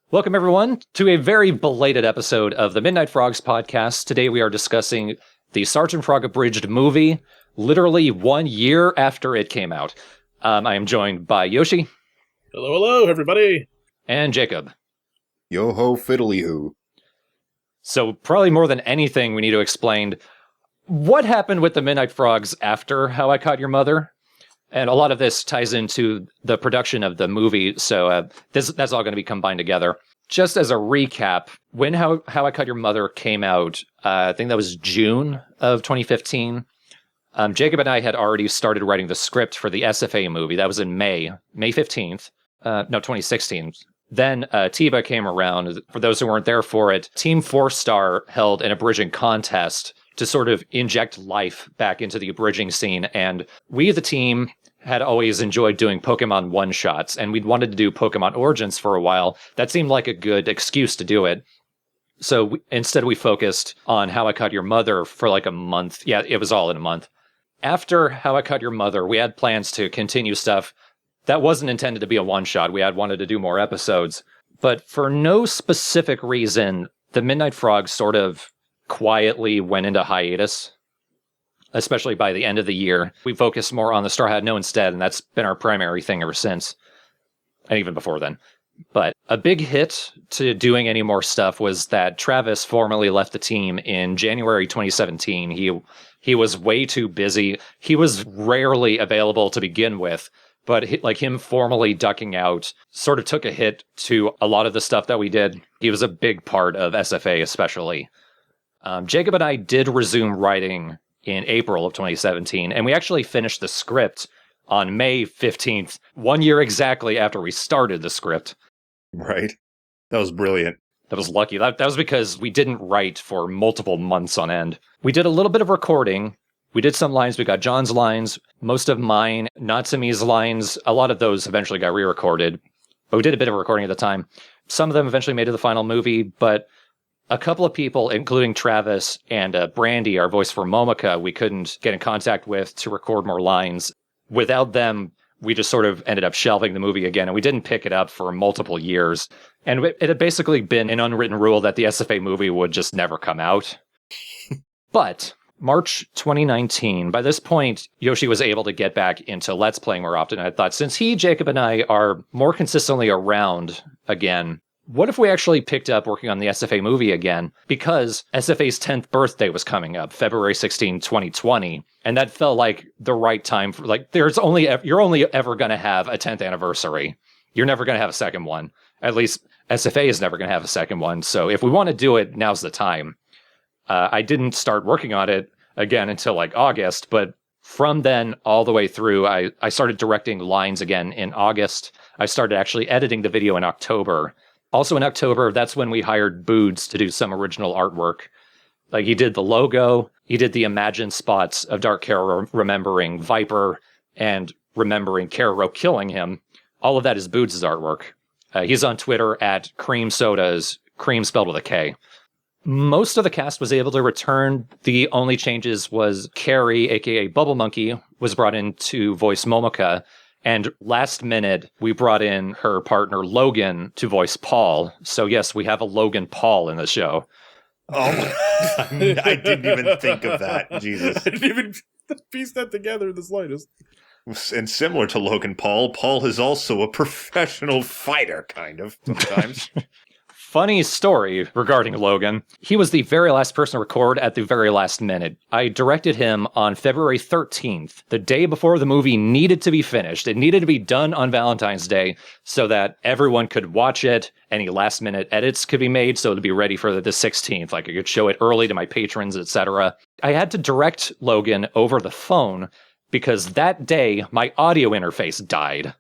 Welcome, everyone, to a very belated episode of the Midnight Frogs podcast. Today we are discussing the Sergeant Frog abridged movie, literally 1 year after it came out. I am joined by Yoshi. Hello, everybody. And Jacob. Yo-ho fiddly-hoo. So probably more than anything, we need to explain what happened with the Midnight Frogs after How I Caught Your Mother. And a lot of this ties into the production of the movie, so that's all going to be combined together. Just as a recap, when How I Cut Your Mother came out, I think that was June of 2015, Jacob and I had already started writing the script for the SFA movie. That was in May 15th, 2016. Then TIBA came around. For those who weren't there for it, Team 4-Star held an abridging contest to sort of inject life back into the abridging scene. And we, the team, had always enjoyed doing Pokemon one-shots, and we'd wanted to do Pokemon Origins for a while. That seemed like a good excuse to do it. So instead we focused on How I Caught Your Mother for like a month. Yeah, it was all in a month. After How I Caught Your Mother, we had plans to continue stuff that wasn't intended to be a one-shot. We had wanted to do more episodes. But for no specific reason, the Midnight Frogs sort of quietly went into hiatus, especially by the end of the year. We focused more on the Straw Hat No instead, and that's been our primary thing ever since, and even before then. But a big hit to doing any more stuff was that Travis formally left the team in January 2017. He was way too busy. He was rarely available to begin with, but him formally ducking out sort of took a hit to a lot of the stuff that we did. He was a big part of SFA especially. Jacob and I did resume writing in April of 2017, and we actually finished the script on May 15th, 1 year exactly after we started the script. Right. That was brilliant. That was lucky. That was because we didn't write for multiple months on end. We did a little bit of recording. We did some lines. We got John's lines, most of mine, Natsumi's lines. A lot of those eventually got re-recorded, but we did a bit of recording at the time. Some of them eventually made it to the final movie, but a couple of people, including Travis and Brandy, our voice for Momoka, we couldn't get in contact with to record more lines. Without them, we just sort of ended up shelving the movie again, and we didn't pick it up for multiple years. And it had basically been an unwritten rule that the SFA movie would just never come out. But March 2019, by this point, Yoshi was able to get back into Let's Playing more often. I thought, since Jacob, and I are more consistently around again, what if we actually picked up working on the SFA movie again? Because SFA's 10th birthday was coming up, February 16, 2020. And that felt like the right time for, you're only ever going to have a 10th anniversary. You're never going to have a second one. At least SFA is never going to have a second one. So if we want to do it, now's the time. I didn't start working on it again until August, but from then all the way through, I started directing lines again in August. I started actually editing the video in October. Also in October, that's when we hired Boods to do some original artwork. He did the logo, he did the imagined spots of Dark Kara remembering Viper and remembering Kara killing him. All of that is Boods' artwork. He's on Twitter at Cream Sodas, cream spelled with a K. Most of the cast was able to return. The only changes was Carrie, aka Bubble Monkey, was brought in to voice Momoka. And last minute, we brought in her partner, Logan, to voice Paul. So yes, we have a Logan Paul in the show. Oh, I didn't even think of that. Jesus. I didn't even piece that together in the slightest. And similar to Logan Paul, Paul is also a professional fighter, kind of, sometimes. Funny story regarding Logan. He was the very last person to record at the very last minute. I directed him on February 13th, the day before the movie needed to be finished. It needed to be done on Valentine's Day so that everyone could watch it. Any last minute edits could be made so it'd be ready for the 16th. I could show it early to my patrons, etc. I had to direct Logan over the phone because that day my audio interface died.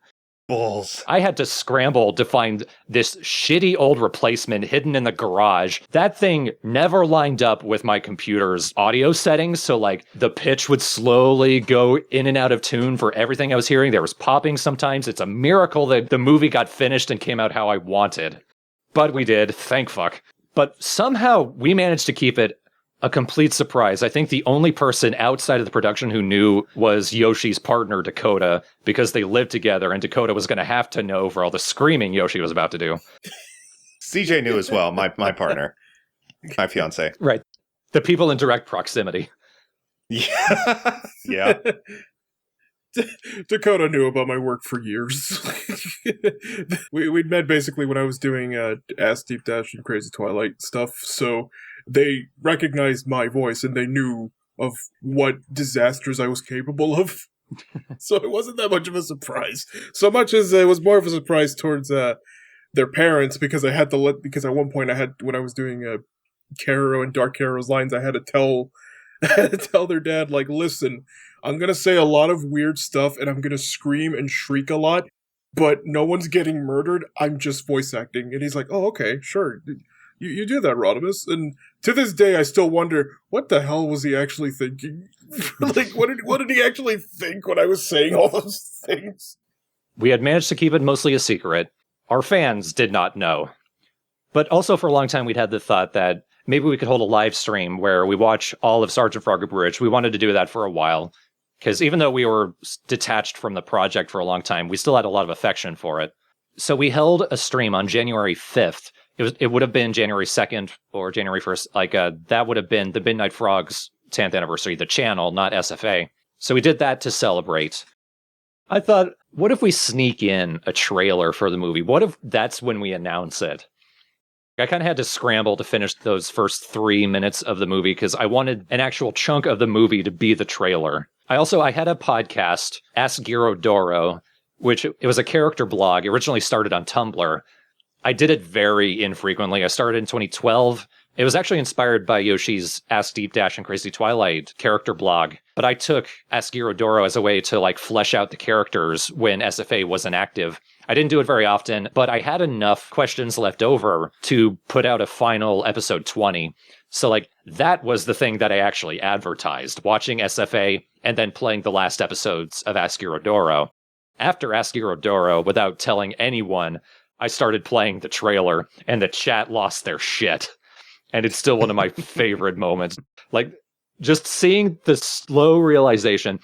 Balls. I had to scramble to find this shitty old replacement hidden in the garage. That thing never lined up with my computer's audio settings, so the pitch would slowly go in and out of tune for everything I was hearing. There was popping sometimes. It's a miracle that the movie got finished and came out how I wanted. But we did, thank fuck. But somehow we managed to keep it a complete surprise. I think the only person outside of the production who knew was Yoshi's partner, Dakota, because they lived together, and Dakota was going to have to know for all the screaming Yoshi was about to do. CJ knew as well, my partner, my fiance. Right. The people in direct proximity. Yeah. Yeah. Dakota knew about my work for years. We'd met basically when I was doing Ass Deep Dash and Crazy Twilight stuff, so they recognized my voice and they knew of what disasters I was capable of. So it wasn't that much of a surprise. So much as it was more of a surprise towards their parents, because I had to because at one point I had, when I was doing Caro and Dark Caro's lines, I had to tell their dad, like, listen, I'm going to say a lot of weird stuff and I'm going to scream and shriek a lot, but no one's getting murdered. I'm just voice acting. And he's like, oh, okay, sure. You do that, Rodimus. And to this day, I still wonder, what the hell was he actually thinking? Like, what did he actually think when I was saying all those things? We had managed to keep it mostly a secret. Our fans did not know. But also for a long time, we'd had the thought that maybe we could hold a live stream where we watch all of Sergeant Frogger Bridge. We wanted to do that for a while, because even though we were detached from the project for a long time, we still had a lot of affection for it. So we held a stream on January 5th. It would have been January 2nd or January 1st. That would have been the Midnight Frogs 10th anniversary, the channel, not SFA. So we did that to celebrate. I thought, what if we sneak in a trailer for the movie? What if that's when we announce it? I kind of had to scramble to finish those first 3 minutes of the movie because I wanted an actual chunk of the movie to be the trailer. I had a podcast, Ask Girodoro, which it was a character blog. It originally started on Tumblr. I did it very infrequently. I started in 2012. It was actually inspired by Yoshi's Ask Deep Dash and Crazy Twilight character blog, but I took Ask Girodoro as a way to like flesh out the characters when SFA wasn't active. I didn't do it very often, but I had enough questions left over to put out a final episode 20. So like that was the thing that I actually advertised, watching SFA and then playing the last episodes of Ask Girodoro. After Ask Girodoro, without telling anyone, I started playing the trailer and the chat lost their shit. And it's still one of my favorite moments. Like, just seeing the slow realization,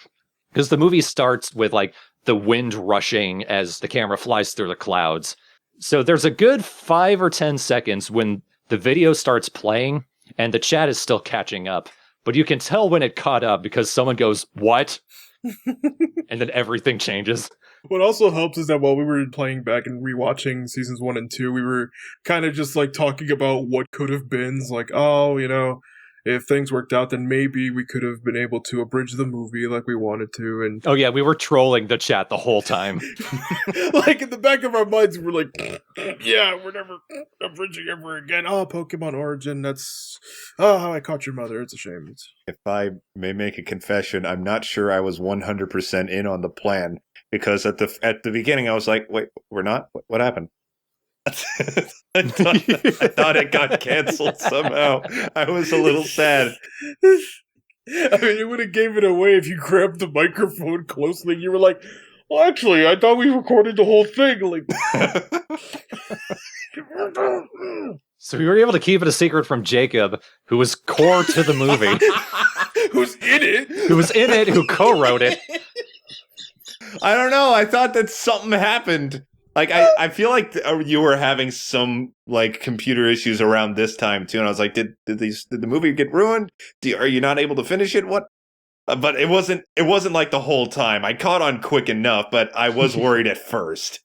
because the movie starts with, like, the wind rushing as the camera flies through the clouds. So there's a good 5 or 10 seconds when the video starts playing and the chat is still catching up. But you can tell when it caught up because someone goes, "What?" And then everything changes. What also helps is that while we were playing back and rewatching seasons 1 and 2, we were kind of just like talking about what could have been. Like, oh, if things worked out, then maybe we could have been able to abridge the movie like we wanted to. And oh yeah, we were trolling the chat the whole time. Like in the back of our minds, we're like, yeah, we're never abridging ever again. Oh, Pokemon Origin, that's How I Caught Your Mother. It's a shame. If I may make a confession, I'm not sure I was 100% in on the plan. Because at the beginning, I was like, wait, we're not? What happened? I thought it got canceled somehow. I was a little sad. I mean, it would have gave it away if you grabbed the microphone closely. You were like, well, actually, I thought we recorded the whole thing. Like, so we were able to keep it a secret from Jacob, who was core to the movie. Who's in it? Who was in it, who co-wrote it. I don't know. I thought that something happened. Like, I feel like you were having some, like, computer issues around this time, too. And I was like, did the movie get ruined? Are you not able to finish it? What? But it wasn't like the whole time. I caught on quick enough, but I was worried at first.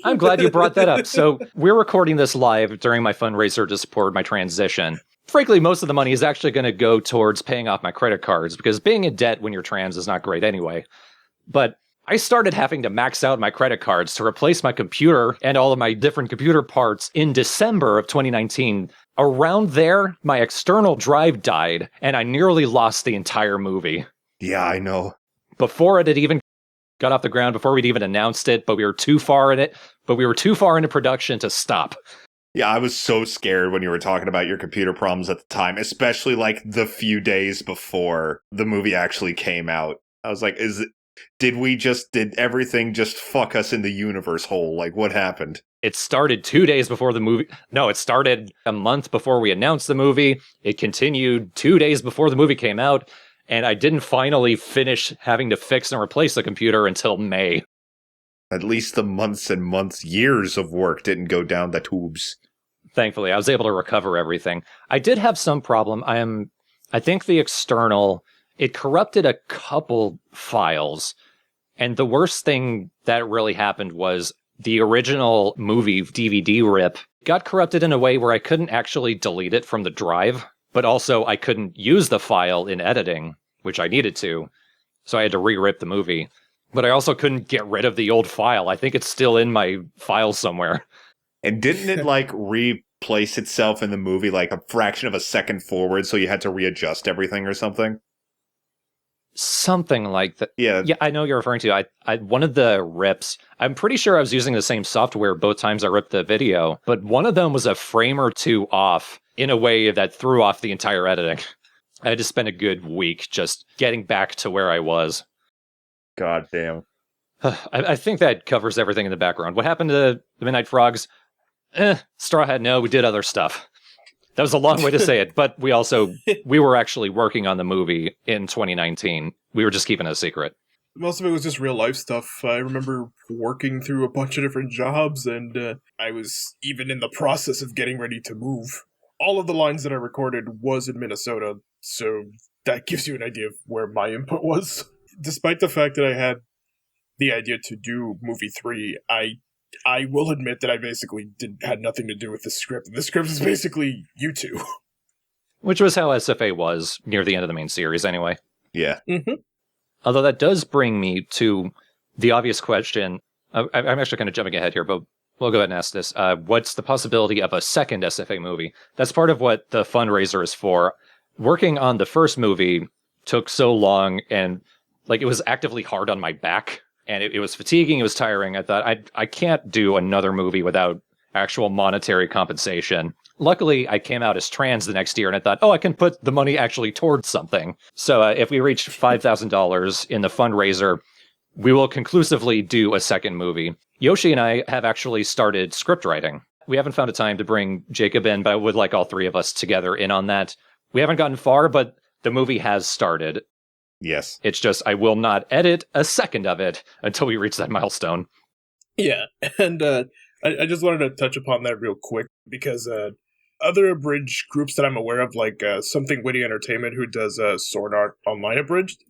I'm glad you brought that up. So we're recording this live during my fundraiser to support my transition. Frankly, most of the money is actually going to go towards paying off my credit cards, because being in debt when you're trans is not great anyway. But I started having to max out my credit cards to replace my computer and all of my different computer parts in December of 2019. Around there, my external drive died, and I nearly lost the entire movie. Yeah, I know. Before it had even got off the ground, before we'd even announced it, but we were too far in it, but we were too far into production to stop. Yeah, I was so scared when you were talking about your computer problems at the time, especially like the few days before the movie actually came out. I was like, did everything just fuck us in the universe hole? Like, what happened? It started 2 days before the movie. No, it started a month before we announced the movie. It continued 2 days before the movie came out. And I didn't finally finish having to fix and replace the computer until May. At least the months and months, years of work didn't go down the tubes. Thankfully, I was able to recover everything. I did have some problem. I think the external, it corrupted a couple files. And the worst thing that really happened was the original movie DVD rip got corrupted in a way where I couldn't actually delete it from the drive, but also I couldn't use the file in editing, which I needed to. So I had to re-rip the movie. But I also couldn't get rid of the old file. I think it's still in my files somewhere. And didn't it like replace itself in the movie like a fraction of a second forward, so you had to readjust everything or something? Something like that. Yeah. Yeah, I know what you're referring to. I one of the rips, I'm pretty sure I was using the same software both times I ripped the video, but one of them was a frame or two off in a way that threw off the entire editing. I had to spend a good week just getting back to where I was. God damn. I think that covers everything in the background. What happened to the Midnight Frogs? Straw Hat, no, we did other stuff. That was a long way to say it, but we were actually working on the movie in 2019. We were just keeping it a secret. Most of it was just real life stuff. I remember working through a bunch of different jobs, and I was even in the process of getting ready to move. All of the lines that I recorded was in Minnesota, so that gives you an idea of where my input was. Despite the fact that I had the idea to do movie 3, I will admit that I basically had nothing to do with the script. The script is basically you two. Which was how SFA was near the end of the main series anyway. Yeah. Mm-hmm. Although that does bring me to the obvious question. I'm actually kind of jumping ahead here, but we'll go ahead and ask this. What's the possibility of a second SFA movie? That's part of what the fundraiser is for. Working on the first movie took so long, and like it was actively hard on my back, and it was fatiguing, it was tiring. I thought, I can't do another movie without actual monetary compensation. Luckily, I came out as trans the next year, and I thought, I can put the money actually towards something. So if we reach $5,000 in the fundraiser, we will conclusively do a second movie. Yoshi and I have actually started script writing. We haven't found a time to bring Jacob in, but I would like all three of us together in on that. We haven't gotten far, but the movie has started. Yes. It's just I will not edit a second of it until we reach that milestone. Yeah, and I just wanted to touch upon that real quick, because other abridged groups that I'm aware of, like Something Witty Entertainment, who does Sword Art Online abridged,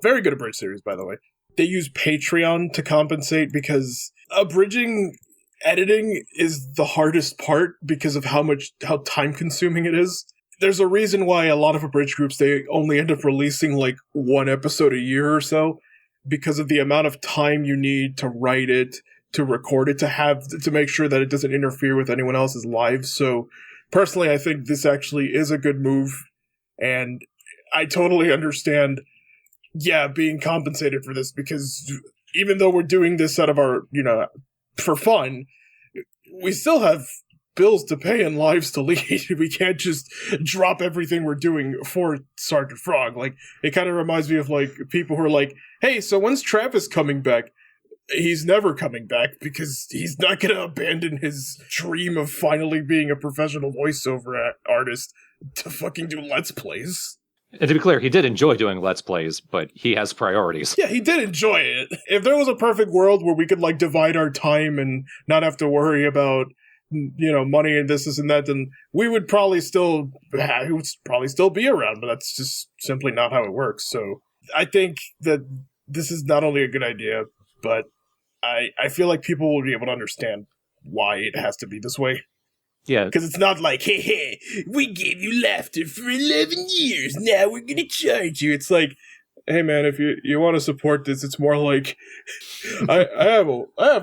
very good abridged series, by the way, they use Patreon to compensate, because abridging editing is the hardest part because of how time consuming it is. There's a reason why a lot of abridged groups, they only end up releasing like one episode a year or so, because of the amount of time you need to write it, to record it, to make sure that it doesn't interfere with anyone else's lives. So personally, I think this actually is a good move, and I totally understand, being compensated for this, because even though we're doing this out of our, for fun, we still have bills to pay and lives to lead. We can't just drop everything we're doing for Sergeant Frog. Like, it kind of reminds me of like people who are like, hey, so when's Travis coming back? He's never coming back, because he's not going to abandon his dream of finally being a professional voiceover artist to fucking do Let's Plays. And to be clear, he did enjoy doing Let's Plays, but he has priorities. Yeah, he did enjoy it. If there was a perfect world where we could like divide our time and not have to worry about money and this and that, then he would probably still be around, but that's just simply not how it works. So I think that this is not only a good idea, but I feel like people will be able to understand why it has to be this way. Yeah. Because it's not like, hey, we gave you laughter for 11 years, now we're going to charge you. It's like, hey man, if you want to support this, it's more like, I have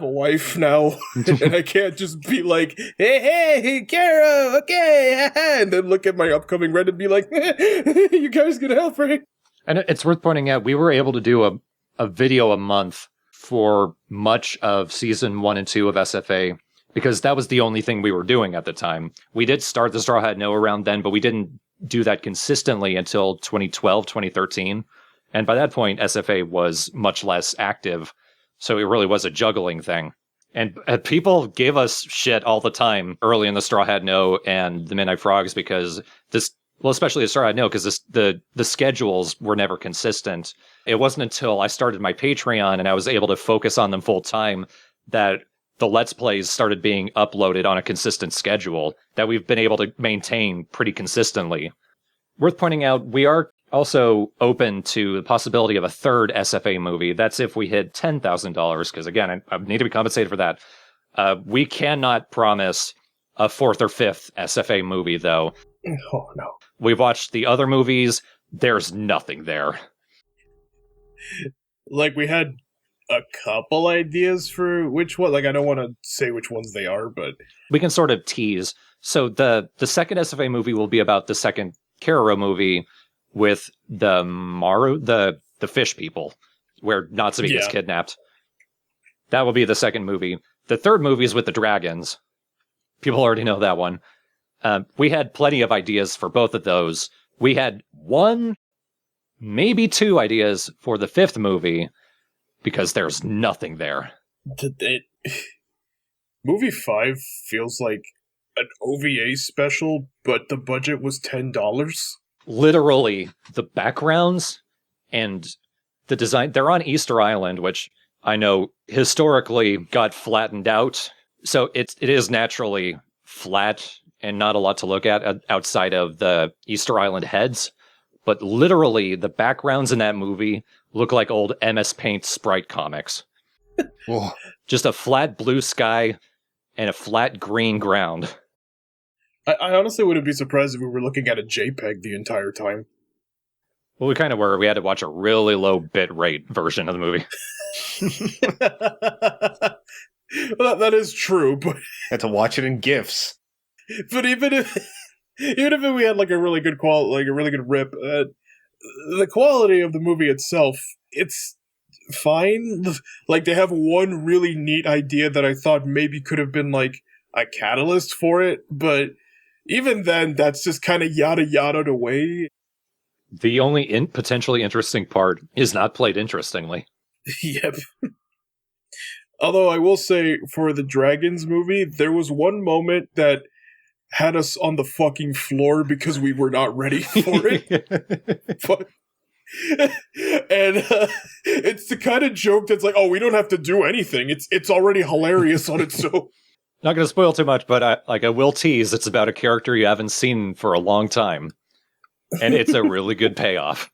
a wife now, and I can't just be like, hey, Kara, okay, and then look at my upcoming rent and be like, you guys gonna help, right? And it's worth pointing out, we were able to do a video a month for much of season 1 and 2 of SFA, because that was the only thing we were doing at the time. We did start the Straw Hat No around then, but we didn't do that consistently until 2012, 2013. And by that point, SFA was much less active, so it really was a juggling thing. And people gave us shit all the time early in the Straw Hat No and the Midnight Frogs, because especially the Straw Hat No, because the schedules were never consistent. It wasn't until I started my Patreon and I was able to focus on them full time that the Let's Plays started being uploaded on a consistent schedule that we've been able to maintain pretty consistently. Worth pointing out, we are also open to the possibility of a third SFA movie. That's if we hit $10,000, because again, I need to be compensated for that. We cannot promise a fourth or fifth SFA movie, though. Oh, no. We've watched the other movies. There's nothing there. Like, we had a couple ideas for which one. Like, I don't want to say which ones they are, but We can sort of tease. So the second SFA movie will be about the second Keroro movie with the Maru, the fish people, where Natsume gets kidnapped. That will be the second movie. The third movie is with the dragons. People already know that one. We had plenty of ideas for both of those. We had one, maybe two ideas for the fifth movie, because there's nothing there. Movie 5 feels like an OVA special, but the budget was $10. Literally, the backgrounds and the design, they're on Easter Island, which I know historically got flattened out. So it is naturally flat and not a lot to look at outside of the Easter Island heads. But literally, the backgrounds in that movie look like old MS Paint sprite comics. Just a flat blue sky and a flat green ground. I honestly wouldn't be surprised if we were looking at a JPEG the entire time. Well, we kind of were. We had to watch a really low bit rate version of the movie. Well, that is true, but Had to watch it in GIFs. but even if we had like a really good like a really good rip, the quality of the movie itself, it's fine. Like, they have one really neat idea that I thought maybe could have been like a catalyst for it, but even then, that's just kind of yada-yada'd away. The only potentially interesting part is not played interestingly. Yep. Although I will say, for the Dragons movie, there was one moment that had us on the fucking floor because we were not ready for it. But, and it's the kind of joke that's like, oh, we don't have to do anything. It's already hilarious on its own. Not going to spoil too much, but I will tease it's about a character you haven't seen for a long time. And it's a really good payoff.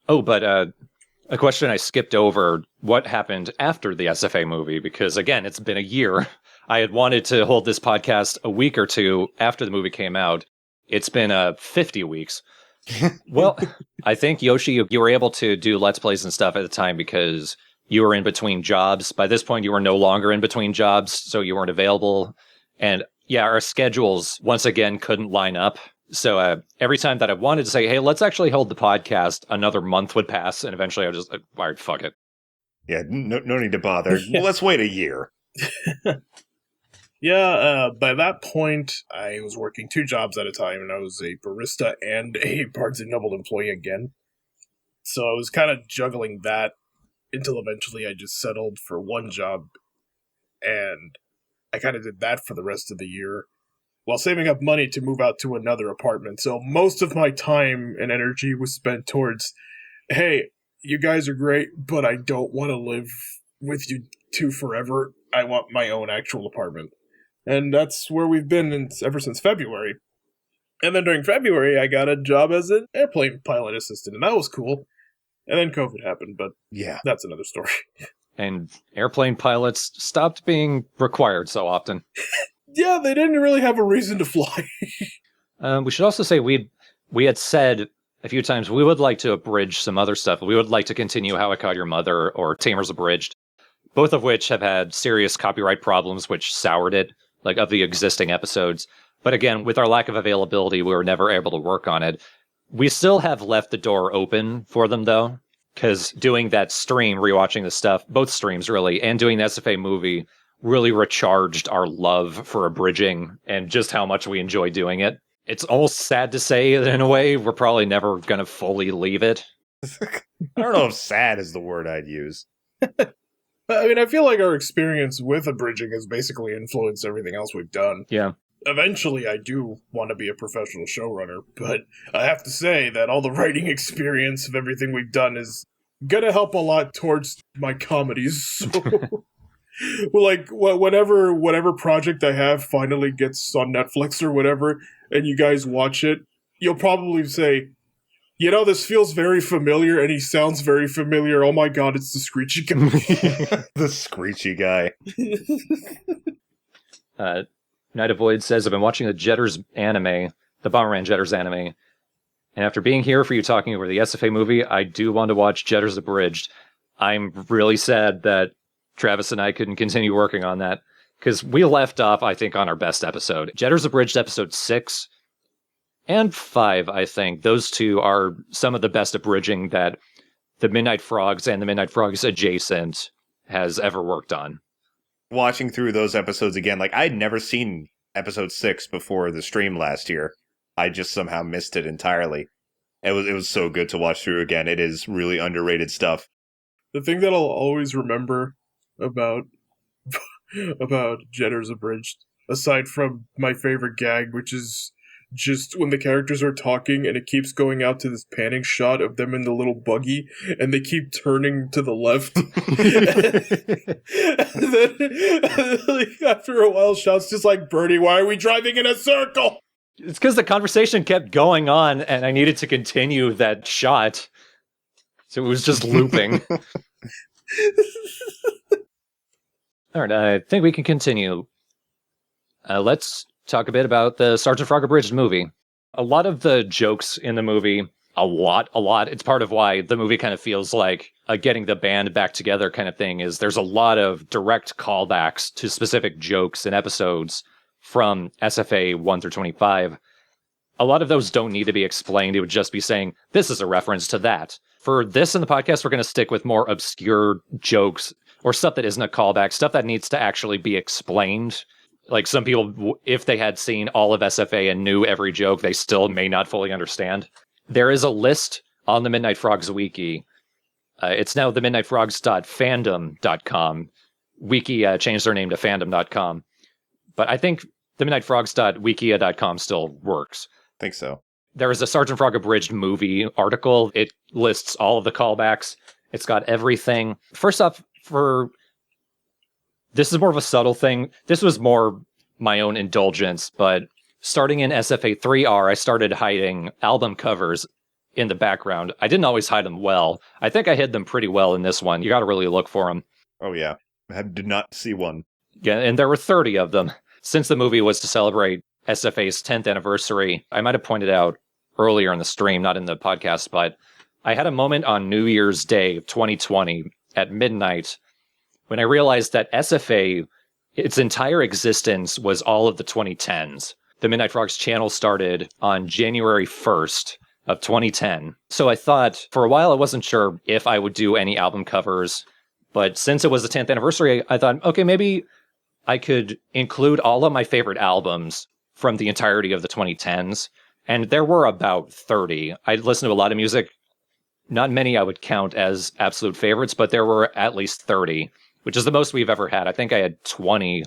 Oh, but a question I skipped over, what happened after the SFA movie? Because again, it's been a year. I had wanted to hold this podcast a week or two after the movie came out. It's been 50 weeks. Well, I think, Yoshi, you were able to do Let's Plays and stuff at the time because you were in between jobs. By this point, you were no longer in between jobs, so you weren't available. And yeah, our schedules, once again, couldn't line up. So every time that I wanted to say, hey, let's actually hold the podcast, another month would pass, and eventually I was just, all right, fuck it. Yeah, no need to bother. Well, let's wait a year. Yeah, by that point, I was working 2 jobs at a time, and I was a barista and a Barnes & Noble employee again. So I was kind of juggling that until eventually I just settled for one job, and I kind of did that for the rest of the year, while saving up money to move out to another apartment. So most of my time and energy was spent towards, hey, you guys are great, but I don't want to live with you two forever. I want my own actual apartment. And that's where we've been ever since February. And then during February, I got a job as an airplane pilot assistant, and that was cool. And then COVID happened, but yeah, that's another story. And airplane pilots stopped being required so often. Yeah, they didn't really have a reason to fly. We should also say we had said a few times we would like to abridge some other stuff. We would like to continue How I Caught Your Mother or Tamers Abridged, both of which have had serious copyright problems, which soured it, like of the existing episodes. But again, with our lack of availability, we were never able to work on it. We still have left the door open for them, though, because doing that stream, rewatching the stuff, both streams really, and doing the SFA movie really recharged our love for abridging and just how much we enjoy doing it. It's almost sad to say that in a way we're probably never going to fully leave it. I don't know if sad is the word I'd use. I mean, I feel like our experience with abridging has basically influenced everything else we've done. Yeah. Eventually, I do want to be a professional showrunner, but I have to say that all the writing experience of everything we've done is going to help a lot towards my comedies. So. Well, like whatever project I have finally gets on Netflix or whatever, and you guys watch it, you'll probably say, you know, this feels very familiar, and he sounds very familiar. Oh my god, it's the Screechy guy. The Screechy guy. Night of Void says, I've been watching the Jetters anime, the Bomberman Jetters anime, and after being here for you talking over the SFA movie, I do want to watch Jetters Abridged. I'm really sad that Travis and I couldn't continue working on that, because we left off, I think, on our best episode. Jetters Abridged episode 6 and 5, I think. Those two are some of the best abridging that the Midnight Frogs and the Midnight Frogs Adjacent has ever worked on. Watching through those episodes again, like, I'd never seen episode 6 before the stream last year. I just somehow missed it entirely. It was so good to watch through again. It is really underrated stuff. The thing that I'll always remember about Jetters Abridged, aside from my favorite gag, which is just when the characters are talking and it keeps going out to this panning shot of them in the little buggy and they keep turning to the left. And then, like, after a while, Shout's just like, Bertie, why are we driving in a circle? It's because the conversation kept going on and I needed to continue that shot. So it was just looping. All right, I think we can continue. Let's talk a bit about the Sergeant Frog Abridged movie. A lot of the jokes in the movie, a lot. It's part of why the movie kind of feels like a getting the band back together kind of thing, is there's a lot of direct callbacks to specific jokes and episodes from SFA 1 through 25. A lot of those don't need to be explained. It would just be saying, this is a reference to that. For this in the podcast, we're going to stick with more obscure jokes or stuff that isn't a callback, stuff that needs to actually be explained. Like, some people, if they had seen all of SFA and knew every joke, they still may not fully understand. There is a list on the Midnight Frogs wiki. It's now TheMidnightFrogs.fandom.com. Wiki changed their name to fandom.com. But I think TheMidnightFrogs.wikia.com still works. Think so. There is a Sergeant Frog Abridged movie article. It lists all of the callbacks. It's got everything. First off, this is more of a subtle thing. This was more my own indulgence, but starting in SFA 3R, I started hiding album covers in the background. I didn't always hide them well. I think I hid them pretty well in this one. You got to really look for them. Oh, yeah. I did not see one. Yeah, and there were 30 of them. Since the movie was to celebrate SFA's 10th anniversary, I might have pointed out earlier in the stream, not in the podcast, but I had a moment on New Year's Day of 2020 at midnight when I realized that SFA, its entire existence was all of the 2010s. The Midnight Frogs channel started on January 1st of 2010. So I thought, for a while, I wasn't sure if I would do any album covers. But since it was the 10th anniversary, I thought, okay, maybe I could include all of my favorite albums from the entirety of the 2010s. And there were about 30. I listened to a lot of music. Not many I would count as absolute favorites, but there were at least 30, which is the most we've ever had. I think I had 20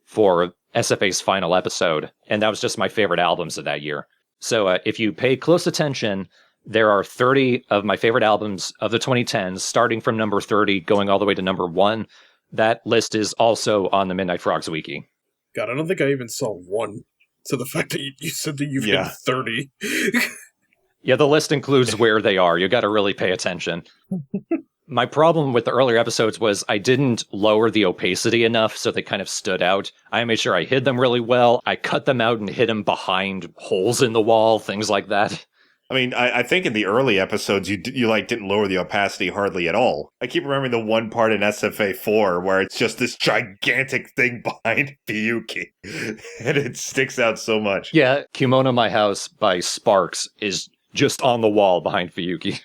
for SFA's final episode, and that was just my favorite albums of that year. So if you pay close attention, there are 30 of my favorite albums of the 2010s, starting from number 30, going all the way to number 1. That list is also on the Midnight Frogs wiki. God, I don't think I even saw one. So the fact that you said that you've hit 30. Yeah, the list includes where they are. You got to really pay attention. My problem with the earlier episodes was I didn't lower the opacity enough, so they kind of stood out. I made sure I hid them really well. I cut them out and hid them behind holes in the wall, things like that. I mean, I think in the early episodes, you didn't lower the opacity hardly at all. I keep remembering the one part in SFA 4 where it's just this gigantic thing behind Fiyuki, and it sticks out so much. Yeah, Kimono My House by Sparks is just on the wall behind Fiyuki.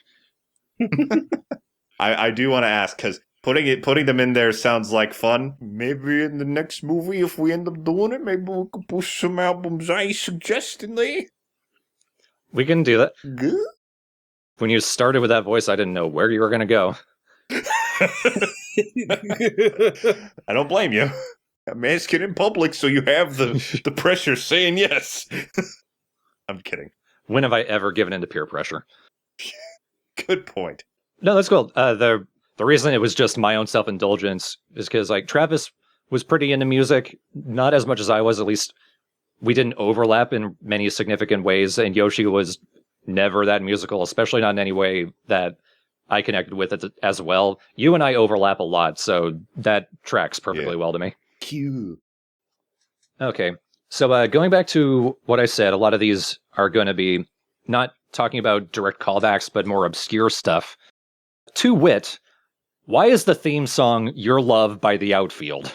I do want to ask, because putting them in there sounds like fun. Maybe in the next movie, if we end up doing it, maybe we could push some albums I suggested, Lee. We can do that. Good. When you started with that voice, I didn't know where you were going to go. I don't blame you. I'm asking in public, so you have the pressure saying yes. I'm kidding. When have I ever given in to peer pressure? Good point. No, that's cool. The reason it was just my own self-indulgence is because, like, Travis was pretty into music, not as much as I was, at least we didn't overlap in many significant ways, and Yoshi was never that musical, especially not in any way that I connected with it as well. You and I overlap a lot, so that tracks perfectly well to me. Cute. Okay, so going back to what I said, a lot of these are going to be not talking about direct callbacks, but more obscure stuff. To wit, why is the theme song Your Love by The Outfield?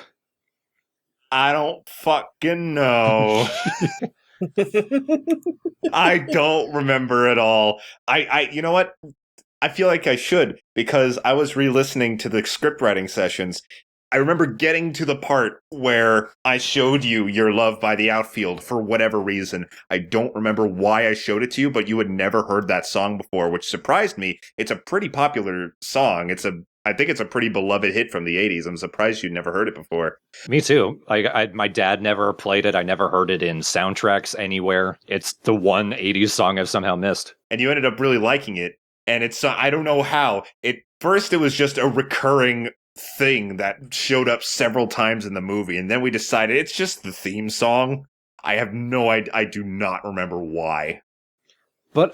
I don't fucking know. I don't remember at all. You know what? I feel like I should, because I was re-listening to the script writing sessions. I remember getting to the part where I showed you Your Love by The Outfield for whatever reason. I don't remember why I showed it to you, but you had never heard that song before, which surprised me. It's a pretty popular song. I think it's a pretty beloved hit from the 80s. I'm surprised you'd never heard it before. Me too. My dad never played it. I never heard it in soundtracks anywhere. It's the one 80s song I've somehow missed. And you ended up really liking it. And I don't know how. First, it was just a recurring thing that showed up several times in the movie. And then we decided it's just the theme song. I have no idea. I do not remember why. But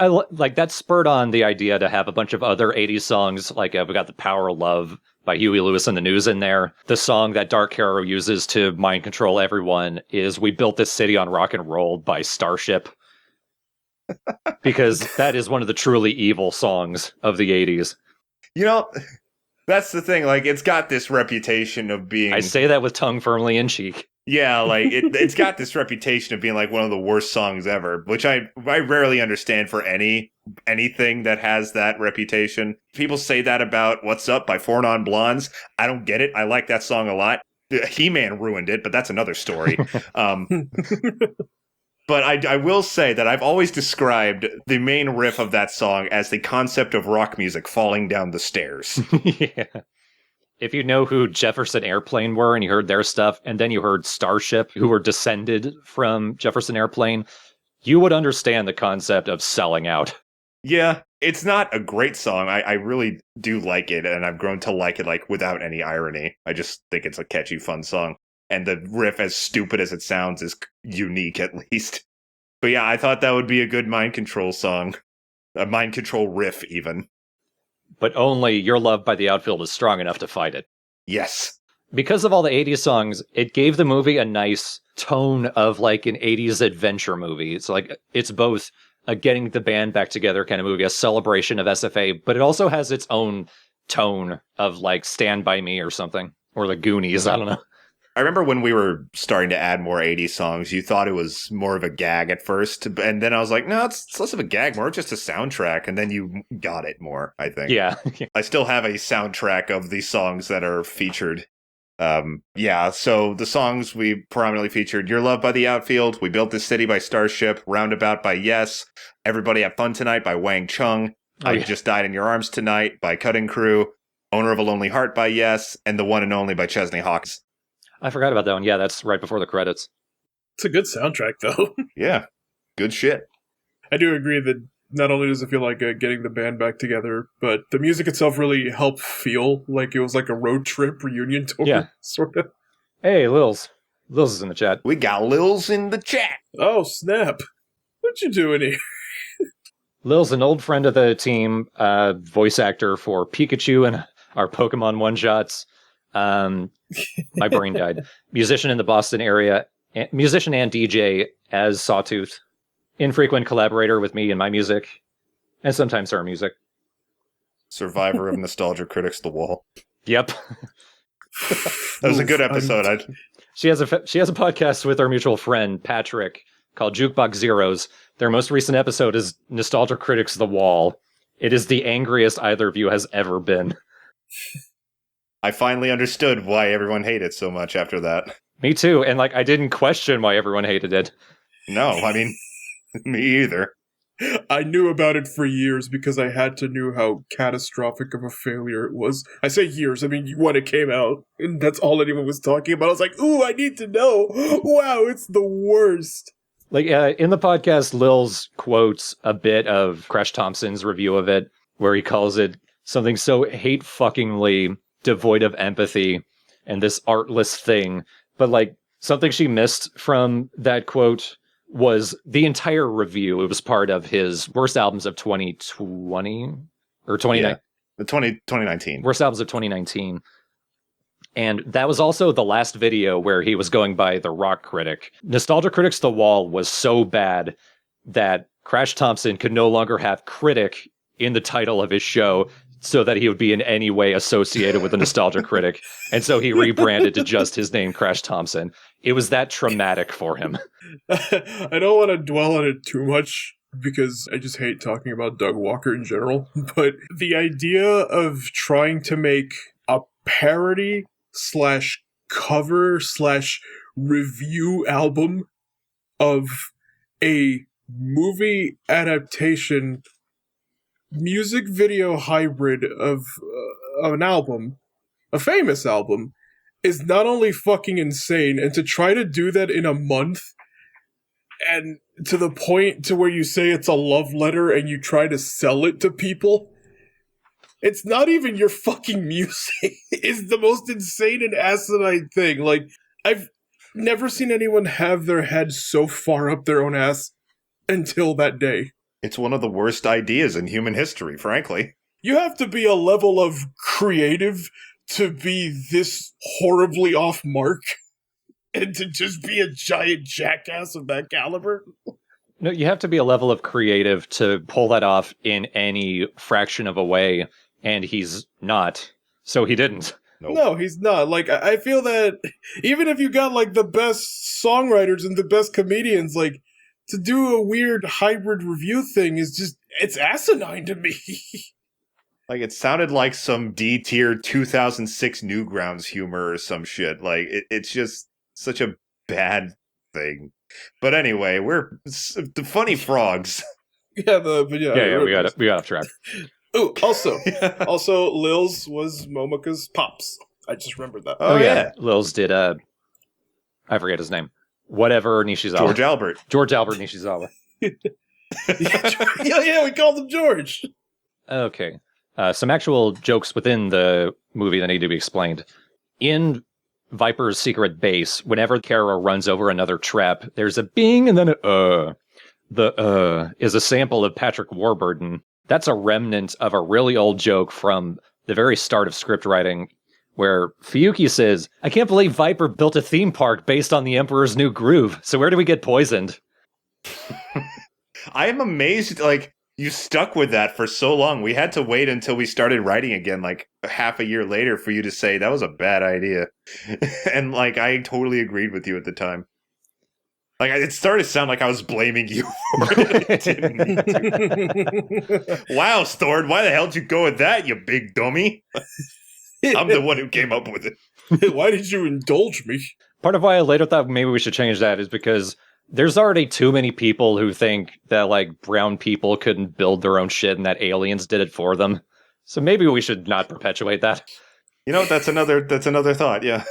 that spurred on the idea to have a bunch of other 80s songs. Like we got The Power of Love by Huey Lewis and the News in there. The song that Dark Hero uses to mind control everyone is We Built This City on Rock and Roll by Starship. Because that is one of the truly evil songs of the 80s. You know, that's the thing. Like, it's got this reputation of being... I say that with tongue firmly in cheek. Yeah, like, it's got this reputation of being, like, one of the worst songs ever, which I rarely understand for anything that has that reputation. People say that about What's Up by Four Non Blondes. I don't get it. I like that song a lot. He-Man ruined it, but that's another story. But I will say that I've always described the main riff of that song as the concept of rock music falling down the stairs. Yeah. If you know who Jefferson Airplane were and you heard their stuff, and then you heard Starship, who were descended from Jefferson Airplane, you would understand the concept of selling out. Yeah, it's not a great song. I really do like it, and I've grown to like it, like, without any irony. I just think it's a catchy, fun song. And the riff, as stupid as it sounds, is unique, at least. But yeah, I thought that would be a good mind control song. A mind control riff, even. But only Your Love by The Outfield is strong enough to fight it. Yes. Because of all the 80s songs, it gave the movie a nice tone of like an 80s adventure movie. It's like, it's both a getting the band back together kind of movie, a celebration of SFA, but it also has its own tone of like Stand By Me or something. Or the Goonies, I don't know. I remember when we were starting to add more 80s songs, you thought it was more of a gag at first. And then I was like, no, it's less of a gag, more just a soundtrack. And then you got it more, I think. Yeah. I still have a soundtrack of the songs that are featured. So the songs we prominently featured: Your Love by The Outfield, We Built This City by Starship, Roundabout by Yes, Everybody Have Fun Tonight by Wang Chung, I Just Died in Your Arms Tonight by Cutting Crew, Owner of a Lonely Heart by Yes, and The One and Only by Chesney Hawkins. I forgot about that one. Yeah, that's right before the credits. It's a good soundtrack, though. Yeah, good shit. I do agree that not only does it feel like getting the band back together, but the music itself really helped feel like it was like a road trip reunion tour, Yeah. sort of. Hey, Lils. Lils is in the chat. We got Lils in the chat. Oh, snap. What you doing here? Lil's an old friend of the team, voice actor for Pikachu and our Pokemon one-shots. My brain died. Musician in the Boston area, musician and DJ as Sawtooth. Infrequent collaborator with me in my music, and sometimes her music. Survivor of Nostalgia Critics The Wall. Yep. That was a good episode. She has a podcast with our mutual friend Patrick called Jukebox Zeros. Their most recent episode is Nostalgia Critics The Wall. It is the angriest either of you has ever been. I finally understood why everyone hated it so much after that. Me too, and I didn't question why everyone hated it. No, I mean, me either. I knew about it for years because I had to know how catastrophic of a failure it was. I say years, I mean when it came out, and that's all anyone was talking about. I was like, ooh, I need to know. Wow, it's the worst. In the podcast, Lils quotes a bit of Crash Thompson's review of it, where he calls it something so hate-fuckingly devoid of empathy, and this artless thing. But like something she missed from that quote was the entire review. It was part of his worst albums of 2020 or 2019. Yeah, the 2019. Worst albums of 2019. And that was also the last video where he was going by the rock critic. Nostalgia Critic's The Wall was so bad that Crash Thompson could no longer have critic in the title of his show so that he would be in any way associated with the Nostalgia Critic. And so he rebranded to just his name, Crash Thompson. It was that traumatic for him. I don't want to dwell on it too much because I just hate talking about Doug Walker in general. But the idea of trying to make a parody / cover / review album of a movie adaptation music video hybrid of an album, a famous album, is not only fucking insane, and to try to do that in a month and to the point to where you say it's a love letter and you try to sell it to people, it's not even your fucking music. It's the most insane and asinine thing. Like, I've never seen anyone have their head so far up their own ass until that day. It's one of the worst ideas in human history, frankly. You have to be a level of creative to be this horribly off mark and to just be a giant jackass of that caliber. No, you have to be a level of creative to pull that off in any fraction of a way, and he's not. So he didn't. Nope. No, he's not. Like, I feel that even if you got, like, the best songwriters and the best comedians, like, to do a weird hybrid review thing is just, it's asinine to me. Like, it sounded like some D-tier 2006 Newgrounds humor or some shit. Like, it's just such a bad thing. But anyway, we're the funny frogs. Yeah, we got off track. Oh, also, Lil's was Momoka's pops. I just remembered that. Oh yeah. Lil's did, I forget his name. Whatever Nishizawa. George Albert Nishizawa. yeah, we called him George. Okay. Some actual jokes within the movie that need to be explained. In Viper's secret base, whenever Kara runs over another trap, there's a bing and then a The is a sample of Patrick Warburton. That's a remnant of a really old joke from the very start of script writing, where Fuyuki says, "I can't believe Viper built a theme park based on the Emperor's New Groove. So where do we get poisoned?" I am amazed, like, you stuck with that for so long. We had to wait until we started writing again, like, half a year later for you to say that was a bad idea. And, like, I totally agreed with you at the time. Like, it started to sound like I was blaming you for it. It didn't need to. Wow, Stord, why the hell did you go with that, you big dummy? I'm the one who came up with it. Why did you indulge me? Part of why I later thought maybe we should change that is because there's already too many people who think that, like, brown people couldn't build their own shit and that aliens did it for them. So maybe we should not perpetuate that. You know, that's another thought, yeah.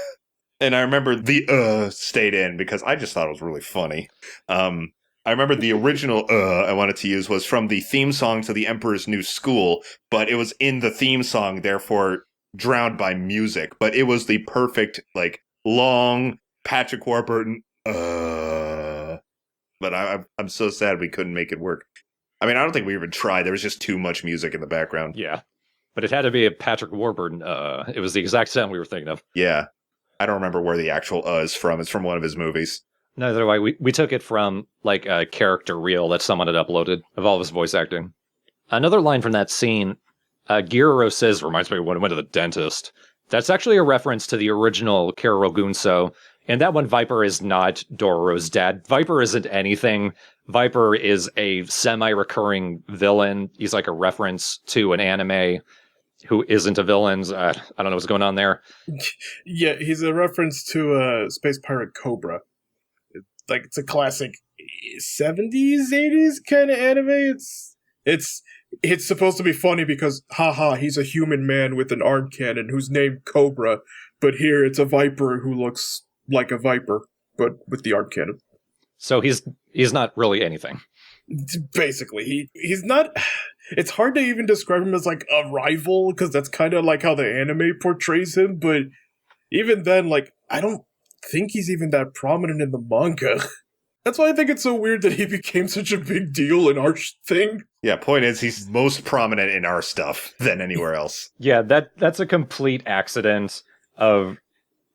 And I remember the stayed in because I just thought it was really funny. I remember the original I wanted to use was from the theme song to The Emperor's New School, but it was in the theme song, therefore drowned by music. But it was the perfect, like, long Patrick Warburton But I'm so sad we couldn't make it work. I mean, I don't think we even tried. There was just too much music in the background. Yeah. But it had to be a Patrick Warburton. It was the exact sound we were thinking of. Yeah. I don't remember where the actual is from. It's from one of his movies. Neither do I. We took it from, like, a character reel that someone had uploaded of all of his voice acting. Another line from that scene, Giriro says, reminds me of when I went to the dentist. That's actually a reference to the original Kero Gunso. And that one, Viper is not Dororo's dad. Viper isn't anything. Viper is a semi-recurring villain. He's like a reference to an anime who isn't a villain. I don't know what's going on there. Yeah, he's a reference to Space Pirate Cobra. It's a classic 70s, 80s kind of anime. It's supposed to be funny because, haha, he's a human man with an arm cannon who's named Cobra, but here it's a viper who looks like a viper, but with the arm cannon. So he's not really anything. Basically, he's not. It's hard to even describe him as, like, a rival, because that's kind of like how the anime portrays him, but even then, like, I don't think he's even that prominent in the manga. That's why I think it's so weird that he became such a big deal in our thing. Yeah, point is, he's most prominent in our stuff than anywhere else. Yeah, that's a complete accident of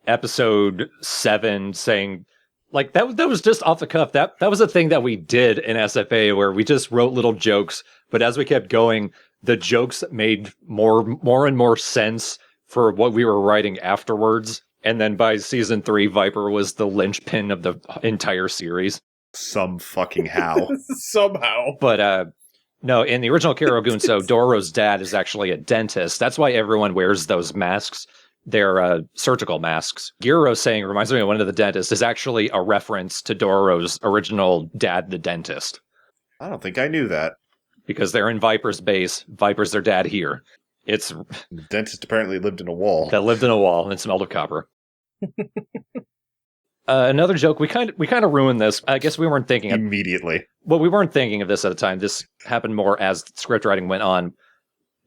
episode 7 saying, like, that was just off the cuff. That was a thing that we did in SFA where we just wrote little jokes, but as we kept going, the jokes made more and more sense for what we were writing afterwards. And then by season 3, Viper was the linchpin of the entire series. Some fucking how. Somehow. But no, in the original Karagunso, Doro's dad is actually a dentist. That's why everyone wears those masks. They're surgical masks. Giro saying, reminds me of one of the dentists, is actually a reference to Doro's original dad, the dentist. I don't think I knew that. Because they're in Viper's base. Viper's their dad here. The dentist apparently lived in a wall. That lived in a wall and smelled of copper. Another joke, we kind of ruined this. I guess we weren't thinking immediately. Well, we weren't thinking of this at the time. This happened more as script writing went on.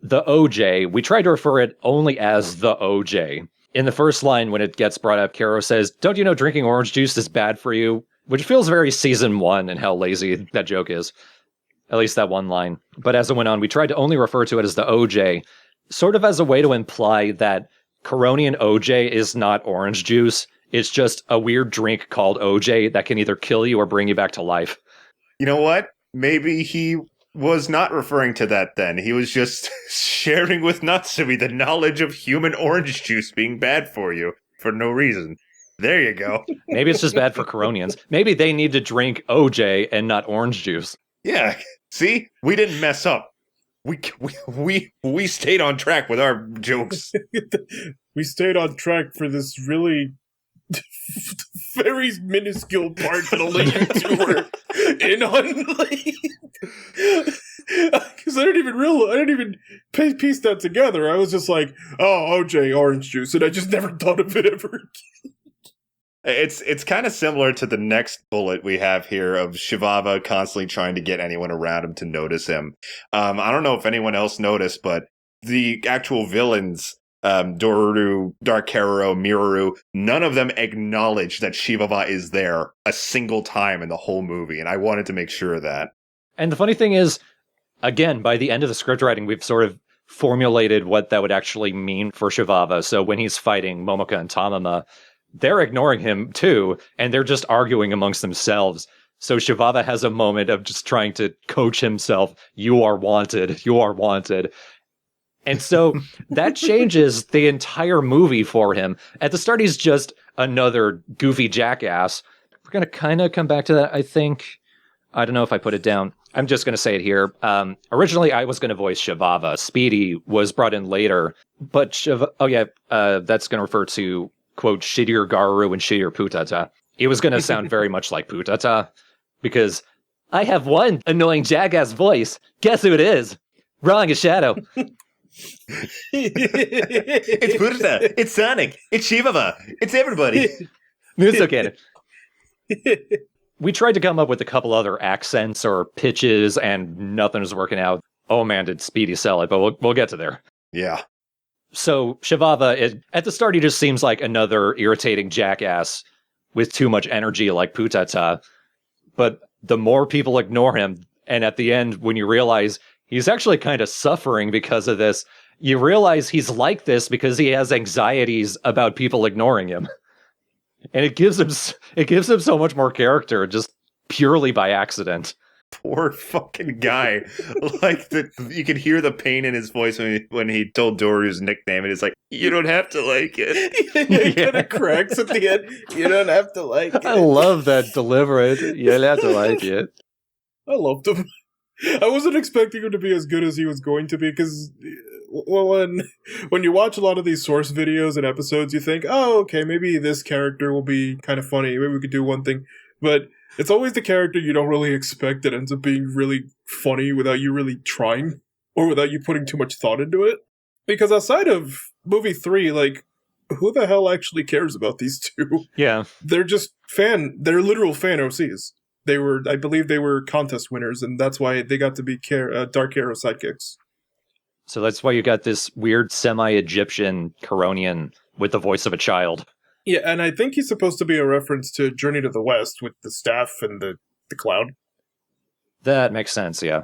The OJ, we tried to refer it only as the OJ. In the first line, when it gets brought up, Karo says, "Don't you know drinking orange juice is bad for you?" Which feels very season 1 and how lazy that joke is. At least that one line. But as it went on, we tried to only refer to it as the OJ, sort of as a way to imply that Coronian OJ is not orange juice. It's just a weird drink called OJ that can either kill you or bring you back to life. You know what? Maybe he was not referring to that then. He was just sharing with Natsumi the knowledge of human orange juice being bad for you for no reason. There you go. Maybe it's just bad for Coronians. Maybe they need to drink OJ and not orange juice. Yeah. See? We didn't mess up. We stayed on track with our jokes. We stayed on track for this really very minuscule part that only you two were in on. Because I didn't even piece that together. I was just like, oh, OJ, orange juice, and I just never thought of it ever again. It's kind of similar to the next bullet we have here of Shivava constantly trying to get anyone around him to notice him. I don't know if anyone else noticed, but the actual villains, Doruru, Darkero, Miroru, none of them acknowledge that Shivava is there a single time in the whole movie, and I wanted to make sure of that. And the funny thing is, again, by the end of the script writing, we've sort of formulated what that would actually mean for Shivava. So when he's fighting Momoka and Tamama, they're ignoring him too, and they're just arguing amongst themselves. So Shivava has a moment of just trying to coach himself. You are wanted. You are wanted. And so that changes the entire movie for him. At the start, he's just another goofy jackass. We're going to kind of come back to that, I think. I don't know if I put it down. I'm just going to say it here. Originally, I was going to voice Shivava. Speedy was brought in later. But that's going to refer to, quote, Shittier Garu and Shittier Putata. It was going to sound very much like Putata. Because I have one annoying jackass voice. Guess who it is? Wrong as Shadow. It's Putata. It's Sonic. It's Shivava. It's everybody. It's okay. We tried to come up with a couple other accents or pitches, and nothing was working out. Oh man, did Speedy sell it, but we'll get to there. Yeah. So Shivava, at the start, he just seems like another irritating jackass with too much energy like Putata. But the more people ignore him, and at the end, when you realize he's actually kind of suffering because of this, you realize he's like this because he has anxieties about people ignoring him. And it gives him so much more character just purely by accident. Poor fucking guy. You could hear the pain in his voice when he told Doru's nickname, and it's like, you don't have to like it. It kind of cracks at the end. You don't have to like it. I love that deliberate. You don't have to like it. I loved him. I wasn't expecting him to be as good as he was going to be, because when you watch a lot of these source videos and episodes, you think, oh, okay, maybe this character will be kind of funny. Maybe we could do one thing. But it's always the character you don't really expect that ends up being really funny without you really trying, or without you putting too much thought into it. Because outside of movie 3, like, who the hell actually cares about these two? Yeah. They're literal fan OCs. I believe they were contest winners, and that's why they got to be Dark Arrow sidekicks. So that's why you got this weird semi-Egyptian Coronian with the voice of a child. Yeah, and I think he's supposed to be a reference to Journey to the West with the staff and the cloud. That makes sense, yeah.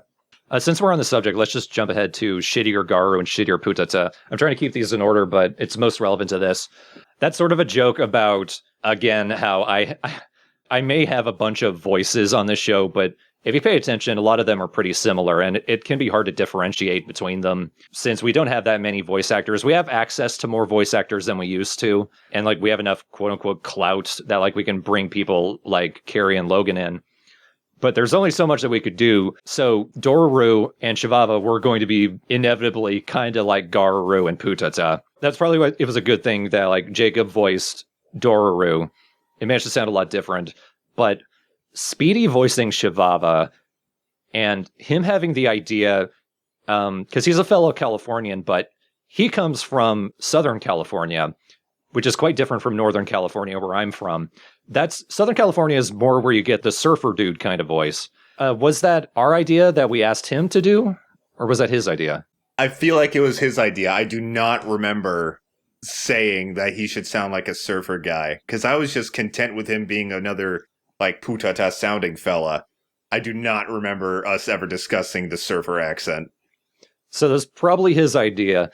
Since we're on the subject, let's just jump ahead to Shittier Garu and Shittier Putata. I'm trying to keep these in order, but it's most relevant to this. That's sort of a joke about, again, how I may have a bunch of voices on this show, but if you pay attention, a lot of them are pretty similar, and it can be hard to differentiate between them. Since we don't have that many voice actors, we have access to more voice actors than we used to, and like we have enough quote-unquote clout that like we can bring people like Carrie and Logan in. But there's only so much that we could do. So Dororo and Shivava were going to be inevitably kind of like Garuru and Putata. That's probably why it was a good thing that like Jacob voiced Dororo. It managed to sound a lot different. But Speedy voicing Shivava and him having the idea, because he's a fellow Californian, but he comes from Southern California, which is quite different from Northern California, where I'm from. Southern California is more where you get the surfer dude kind of voice. Was that our idea that we asked him to do, or was that his idea? I feel like it was his idea. I do not remember saying that he should sound like a surfer guy, because I was just content with him being another, like, Putata sounding fella. I do not remember us ever discussing the surfer accent. So that's probably his idea.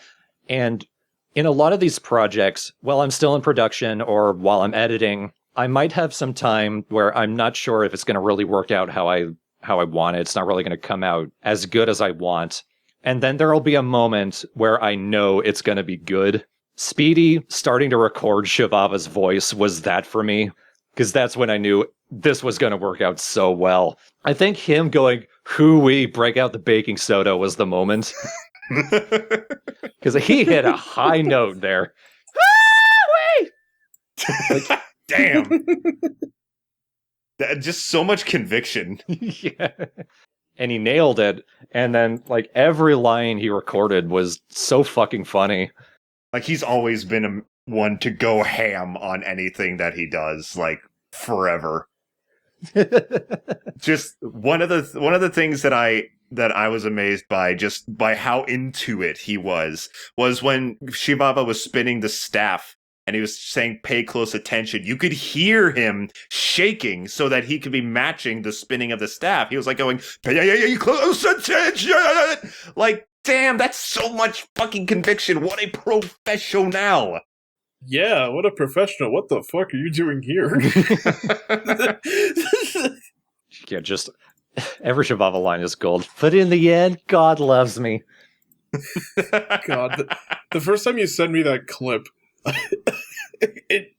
And in a lot of these projects, while I'm still in production or while I'm editing, I might have some time where I'm not sure if it's going to really work out how I want it. It's not really going to come out as good as I want. And then there'll be a moment where I know it's going to be good. Speedy starting to record Shivava's voice was that for me, because that's when I knew this was going to work out so well. I think him going, "Hoo-wee, break out the baking soda" was the moment. Because he hit a high note there. Like, damn. Just so much conviction. Yeah. And he nailed it. And then, like, every line he recorded was so fucking funny. Like, he's always been one to go ham on anything that he does, like, forever. Just one of the things that I was amazed by, just by how into it he was when Shivava was spinning the staff and he was saying, "Pay close attention." You could hear him shaking so that he could be matching the spinning of the staff. He was like going, "Pay close attention." Like, damn, that's so much fucking conviction. What a professional. Yeah, what a professional. What the fuck are you doing here? Yeah, just every Shivava line is gold. But in the end, God loves me. God, the first time you sent me that clip, it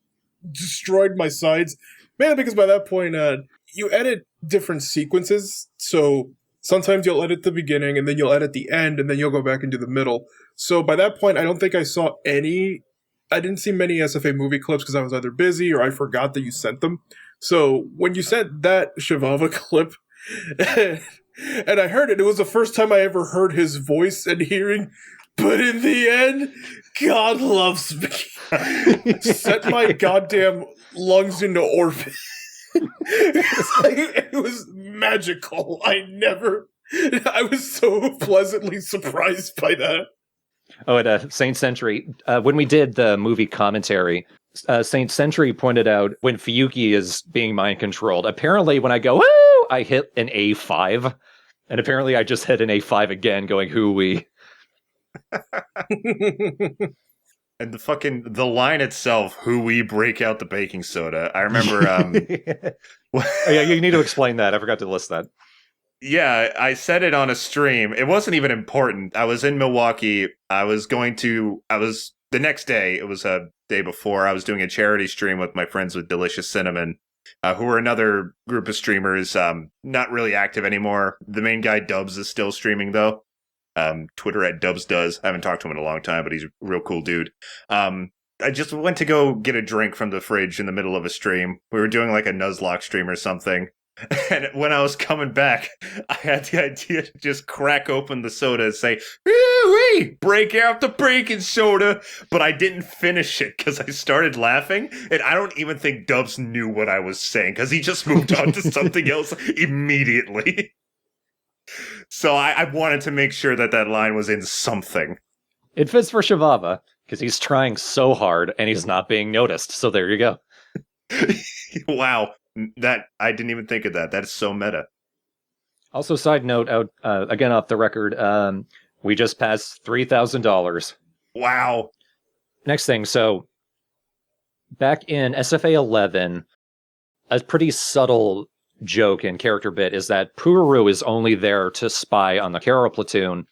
destroyed my sides. Mainly because by that point, you edit different sequences. So sometimes you'll edit the beginning, and then you'll edit the end, and then you'll go back into the middle. So by that point, I don't think I didn't see many SFA movie clips because I was either busy or I forgot that you sent them. So when you sent that Shivava clip, and I heard it, it was the first time I ever heard his voice and hearing, "But in the end, God loves me." Set my goddamn lungs into orbit. It was magical. I was so pleasantly surprised by that. Oh, at Saint Sentry, when we did the movie commentary, Saint Sentry pointed out when Fuyuki is being mind controlled, apparently when I go, "Woo!" I hit an A5. And apparently I just hit an A5 again going, "Hoo-wee." And the line itself, "Hoo-wee, break out the baking soda." I remember... Oh, yeah, you need to explain that. I forgot to list that. Yeah, I said it on a stream. It wasn't even important. I was in Milwaukee. The next day, it was a day before, I was doing a charity stream with my friends with Delicious Cinnamon, who are another group of streamers, not really active anymore. The main guy, Dubs, is still streaming, though. Twitter at Dubs does. I haven't talked to him in a long time, but he's a real cool dude. I just went to go get a drink from the fridge in the middle of a stream. We were doing like a Nuzlocke stream or something. And when I was coming back, I had the idea to just crack open the soda and say, "Wee, break out the baking soda." But I didn't finish it because I started laughing. And I don't even think Dubs knew what I was saying because he just moved on to something else immediately. So I wanted to make sure that line was in something. It fits for Shivava, Because he's trying so hard and he's not being noticed. So there you go. Wow. That I didn't even think of that. That is so meta. Also, side note, again off the record, we just passed $3,000. Wow. Next thing, so back in SFA 11, a pretty subtle joke and character bit is that Pururu is only there to spy on the Kero platoon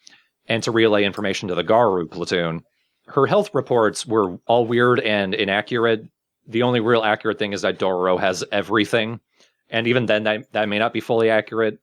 and to relay information to the Garu platoon. Her health reports were all weird and inaccurate. The only real accurate thing is that Dororo has everything. And even then, that may not be fully accurate.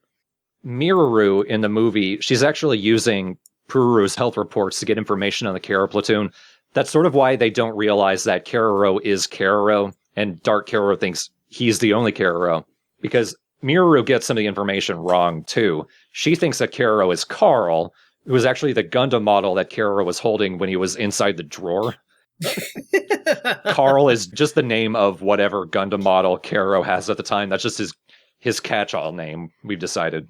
Miruru in the movie, she's actually using Pururu's health reports to get information on the Kero platoon. That's sort of why they don't realize that Keroro is Keroro, and Dark Keroro thinks he's the only Keroro. Because Miruru gets some of the information wrong, too. She thinks that Keroro is Carl, who was actually the Gundam model that Keroro was holding when he was inside the drawer. Carl is just the name of whatever Gundam model Keroro has at the time. That's just his catch-all name, we've decided.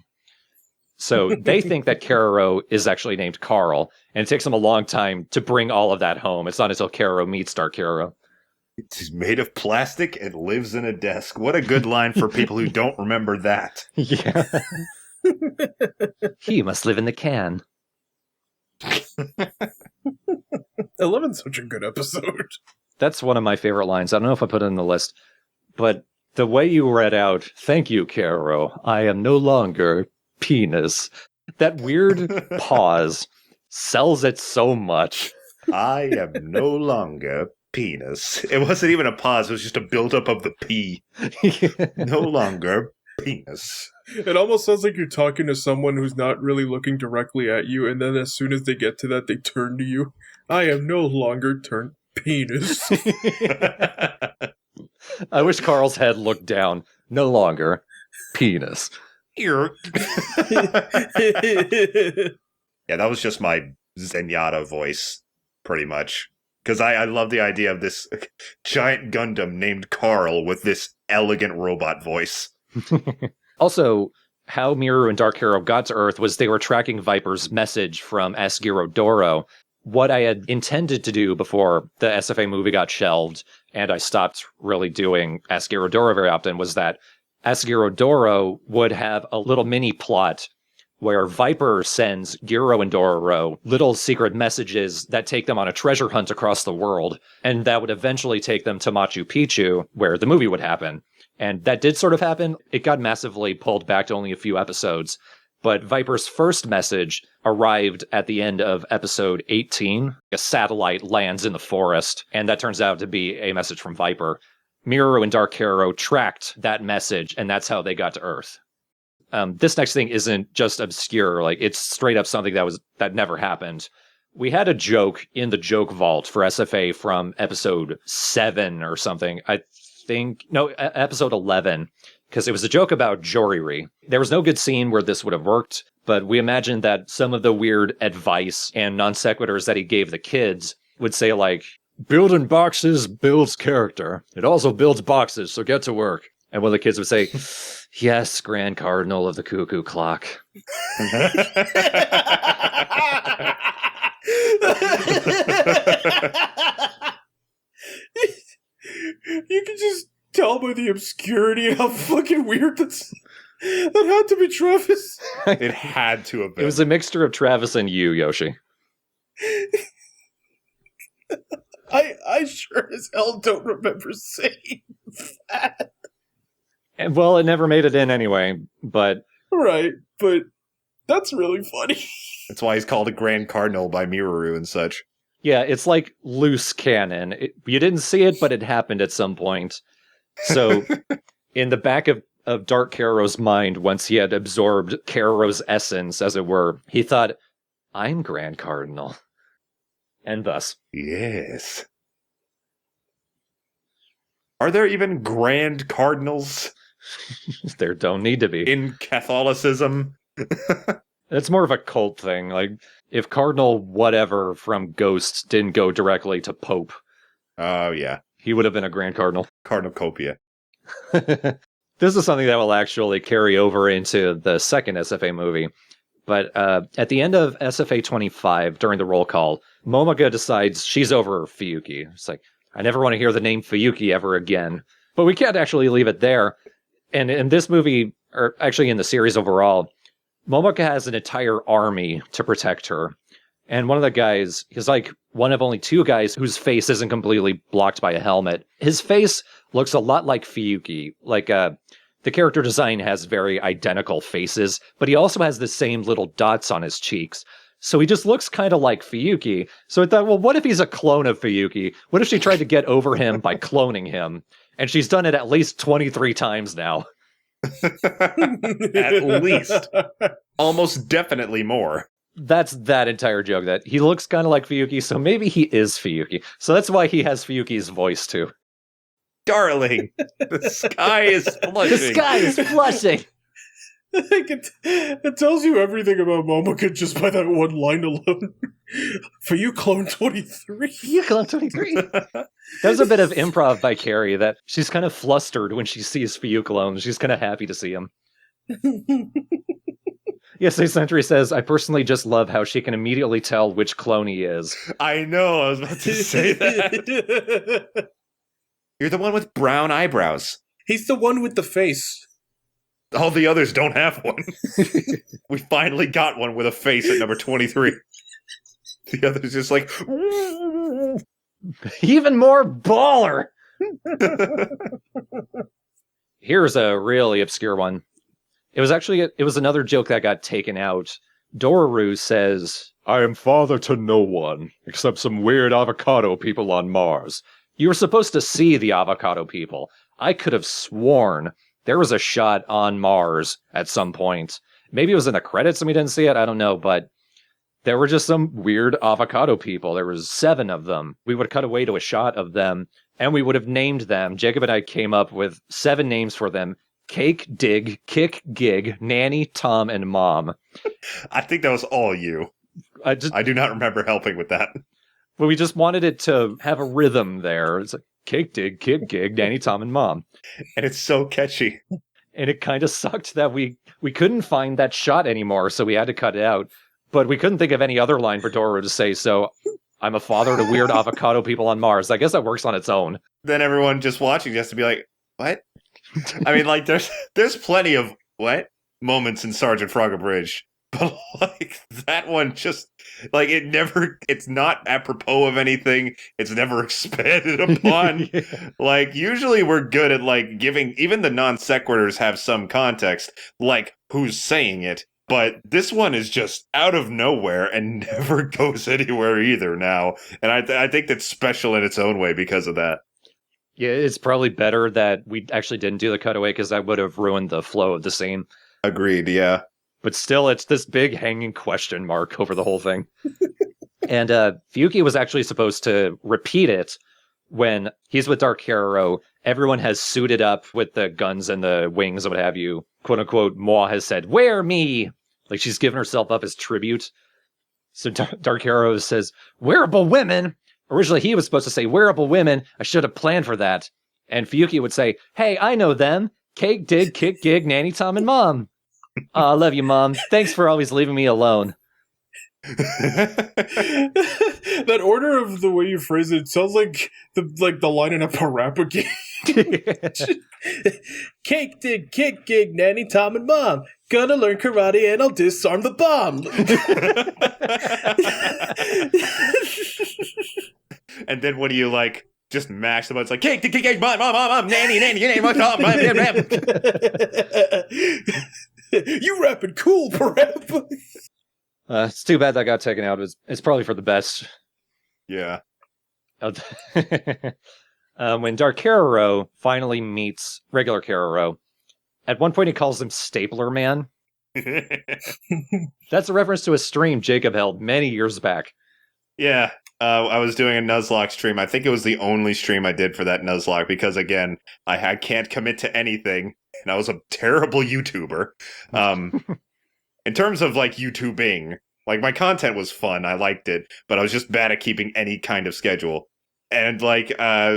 So they think that Keroro is actually named Carl, and it takes them a long time to bring all of that home. It's not until Keroro meets Dark Keroro. It's made of plastic and lives in a desk. What a good line for people who don't remember that. Yeah. He must live in the can. 11's such a good episode. That's one of my favorite lines. I don't know if I put it in the list, but the way you read out, "Thank you, Kero, I am no longer penis." That weird pause sells it so much. I am no longer penis. It wasn't even a pause. It was just a buildup of the P. No longer penis. It almost sounds like you're talking to someone who's not really looking directly at you, and then as soon as they get to that, they turn to you. I am no longer turned penis. I wish Carl's head looked down. No longer penis. Yeah, that was just my Zenyatta voice, pretty much. Because I love the idea of this giant Gundam named Carl with this elegant robot voice. Also, how Miru and Dark Hero got to Earth was they were tracking Viper's message from Asgiro Doro. What I had intended to do before the SFA movie got shelved, and I stopped really doing Asgiro Doro very often, was that Asgiro Doro would have a little mini plot where Viper sends Giro and Dororo little secret messages that take them on a treasure hunt across the world, and that would eventually take them to Machu Picchu, where the movie would happen. And that did sort of happen. It got massively pulled back to only a few episodes. But Viper's first message arrived at the end of episode 18. A satellite lands in the forest, and that turns out to be a message from Viper. Miru and Dark Hero tracked that message, and that's how they got to Earth. This next thing isn't just obscure. Like, it's straight up something that never happened. We had a joke in the joke vault for SFA from episode 7 or something. Episode 11, because it was a joke about Joriri. There was no good scene where this would have worked, but we imagined that some of the weird advice and non sequiturs that he gave the kids would say, like, "Building boxes builds character. It also builds boxes, so get to work." And one of the kids would say, "Yes, Grand Cardinal of the Cuckoo Clock." You can just tell by the obscurity and how fucking weird that had to be Travis. It had to have been. It was a mixture of Travis and you, Yoshi. I sure as hell don't remember saying that. And, well, it never made it in anyway, but... Right, but that's really funny. That's why he's called a Grand Cardinal by Miruru and such. Yeah, it's like loose canon. You didn't see it, but it happened at some point. So, in the back of Dark Kero's mind, once he had absorbed Kero's essence, as it were, he thought, "I'm Grand Cardinal." And thus. Yes. Are there even Grand Cardinals? There don't need to be. In Catholicism? It's more of a cult thing. Like, if Cardinal whatever from Ghosts didn't go directly to Pope. Oh, yeah. He would have been a Grand Cardinal. Cardinalcopia. This is something that will actually carry over into the second SFA movie. But at the end of SFA 25, during the roll call, Momoka decides she's over Fuyuki. It's like, I never want to hear the name Fuyuki ever again. But we can't actually leave it there. And in this movie, or actually in the series overall, Momoka has an entire army to protect her. And one of the guys, he's like one of only two guys whose face isn't completely blocked by a helmet. His face looks a lot like Fuyuki. Like, the character design has very identical faces, but he also has the same little dots on his cheeks. So he just looks kind of like Fuyuki. So I thought, well, what if he's a clone of Fuyuki? What if she tried to get over him by cloning him? And she's done it at least 23 times now. At least. Almost definitely more. That's that entire joke, that he looks kind of like Fuyuki, so maybe he is Fuyuki. So that's why he has Fuyuki's voice, too. Darling, the sky is flushing. The sky is flushing! I think it tells you everything about Momoka just by that one line alone. For you, Clone 23. You Clone 23. There's a bit of improv by Carrie that she's kind of flustered when she sees Fuyuklone. She's kind of happy to see him. Yes, a Sentry says, I personally just love how she can immediately tell which clone he is. I know, I was about to say that. You're the one with brown eyebrows. He's the one with the face. All the others don't have one. We finally got one with a face at number 23. The others just like... Even more baller! Here's a really obscure one. It was another joke that got taken out. Dororo says, I am father to no one, except some weird avocado people on Mars. You were supposed to see the avocado people. I could have sworn there was a shot on Mars at some point. Maybe it was in the credits and we didn't see it, I don't know, but there were just some weird avocado people. There was 7 of them. We would cut away to a shot of them, and we would have named them. Jacob and I came up with 7 names for them. Cake, Dig, Kick, Gig, Nanny, Tom, and Mom. I think that was all you. I do not remember helping with that. But we just wanted it to have a rhythm there. It's like Cake, Dig, Kick, Gig, Nanny, Tom, and Mom. And it's so catchy. And it kind of sucked that we couldn't find that shot anymore, so we had to cut it out. But we couldn't think of any other line for Dororo to say, so I'm a father to weird avocado people on Mars. I guess that works on its own. Then everyone just watching has to be like, what? I mean, like, there's plenty of, what? Moments in Sergeant Frogger Bridge. But, like, that one just, like, it's not apropos of anything. It's never expanded upon. Yeah. Like, usually we're good at, like, giving, even the non sequiturs have some context, like, who's saying it. But this one is just out of nowhere and never goes anywhere either now. And I think that's special in its own way because of that. Yeah, it's probably better that we actually didn't do the cutaway because that would have ruined the flow of the scene. Agreed, yeah. But still, it's this big hanging question mark over the whole thing. And Fuyuki was actually supposed to repeat it when he's with Dark Hero. Everyone has suited up with the guns and the wings and what have you. Quote unquote, Moi has said, "Wear me!" Like she's given herself up as tribute. So Dark Hero says, "Wearable women!" Originally, he was supposed to say, "Wearable women, I should have planned for that." And Fuyuki would say, "Hey, I know them. Cake, Dig, Kick, Gig, Nanny, Tom, and Mom. I love you, Mom. Thanks for always leaving me alone." That order of the way you phrase it sounds like the line in a parappa game. Cake, Dig, Kick, Gig, Nanny, Tom, and Mom. Gonna learn karate and I'll disarm the bomb. And then when you like just mash them, it's like cake, cake, mom, nanny, mom. You rapping cool, parappa. It's too bad that got taken out. It's probably for the best. Yeah. When Dark Hero finally meets regular Hero, at one point he calls him Stapler Man. That's a reference to a stream Jacob held many years back. Yeah. I was doing a Nuzlocke stream. I think it was the only stream I did for that Nuzlocke because, again, I can't commit to anything, and I was a terrible YouTuber. In terms of, like, YouTubing, like, my content was fun. I liked it, but I was just bad at keeping any kind of schedule. And, like,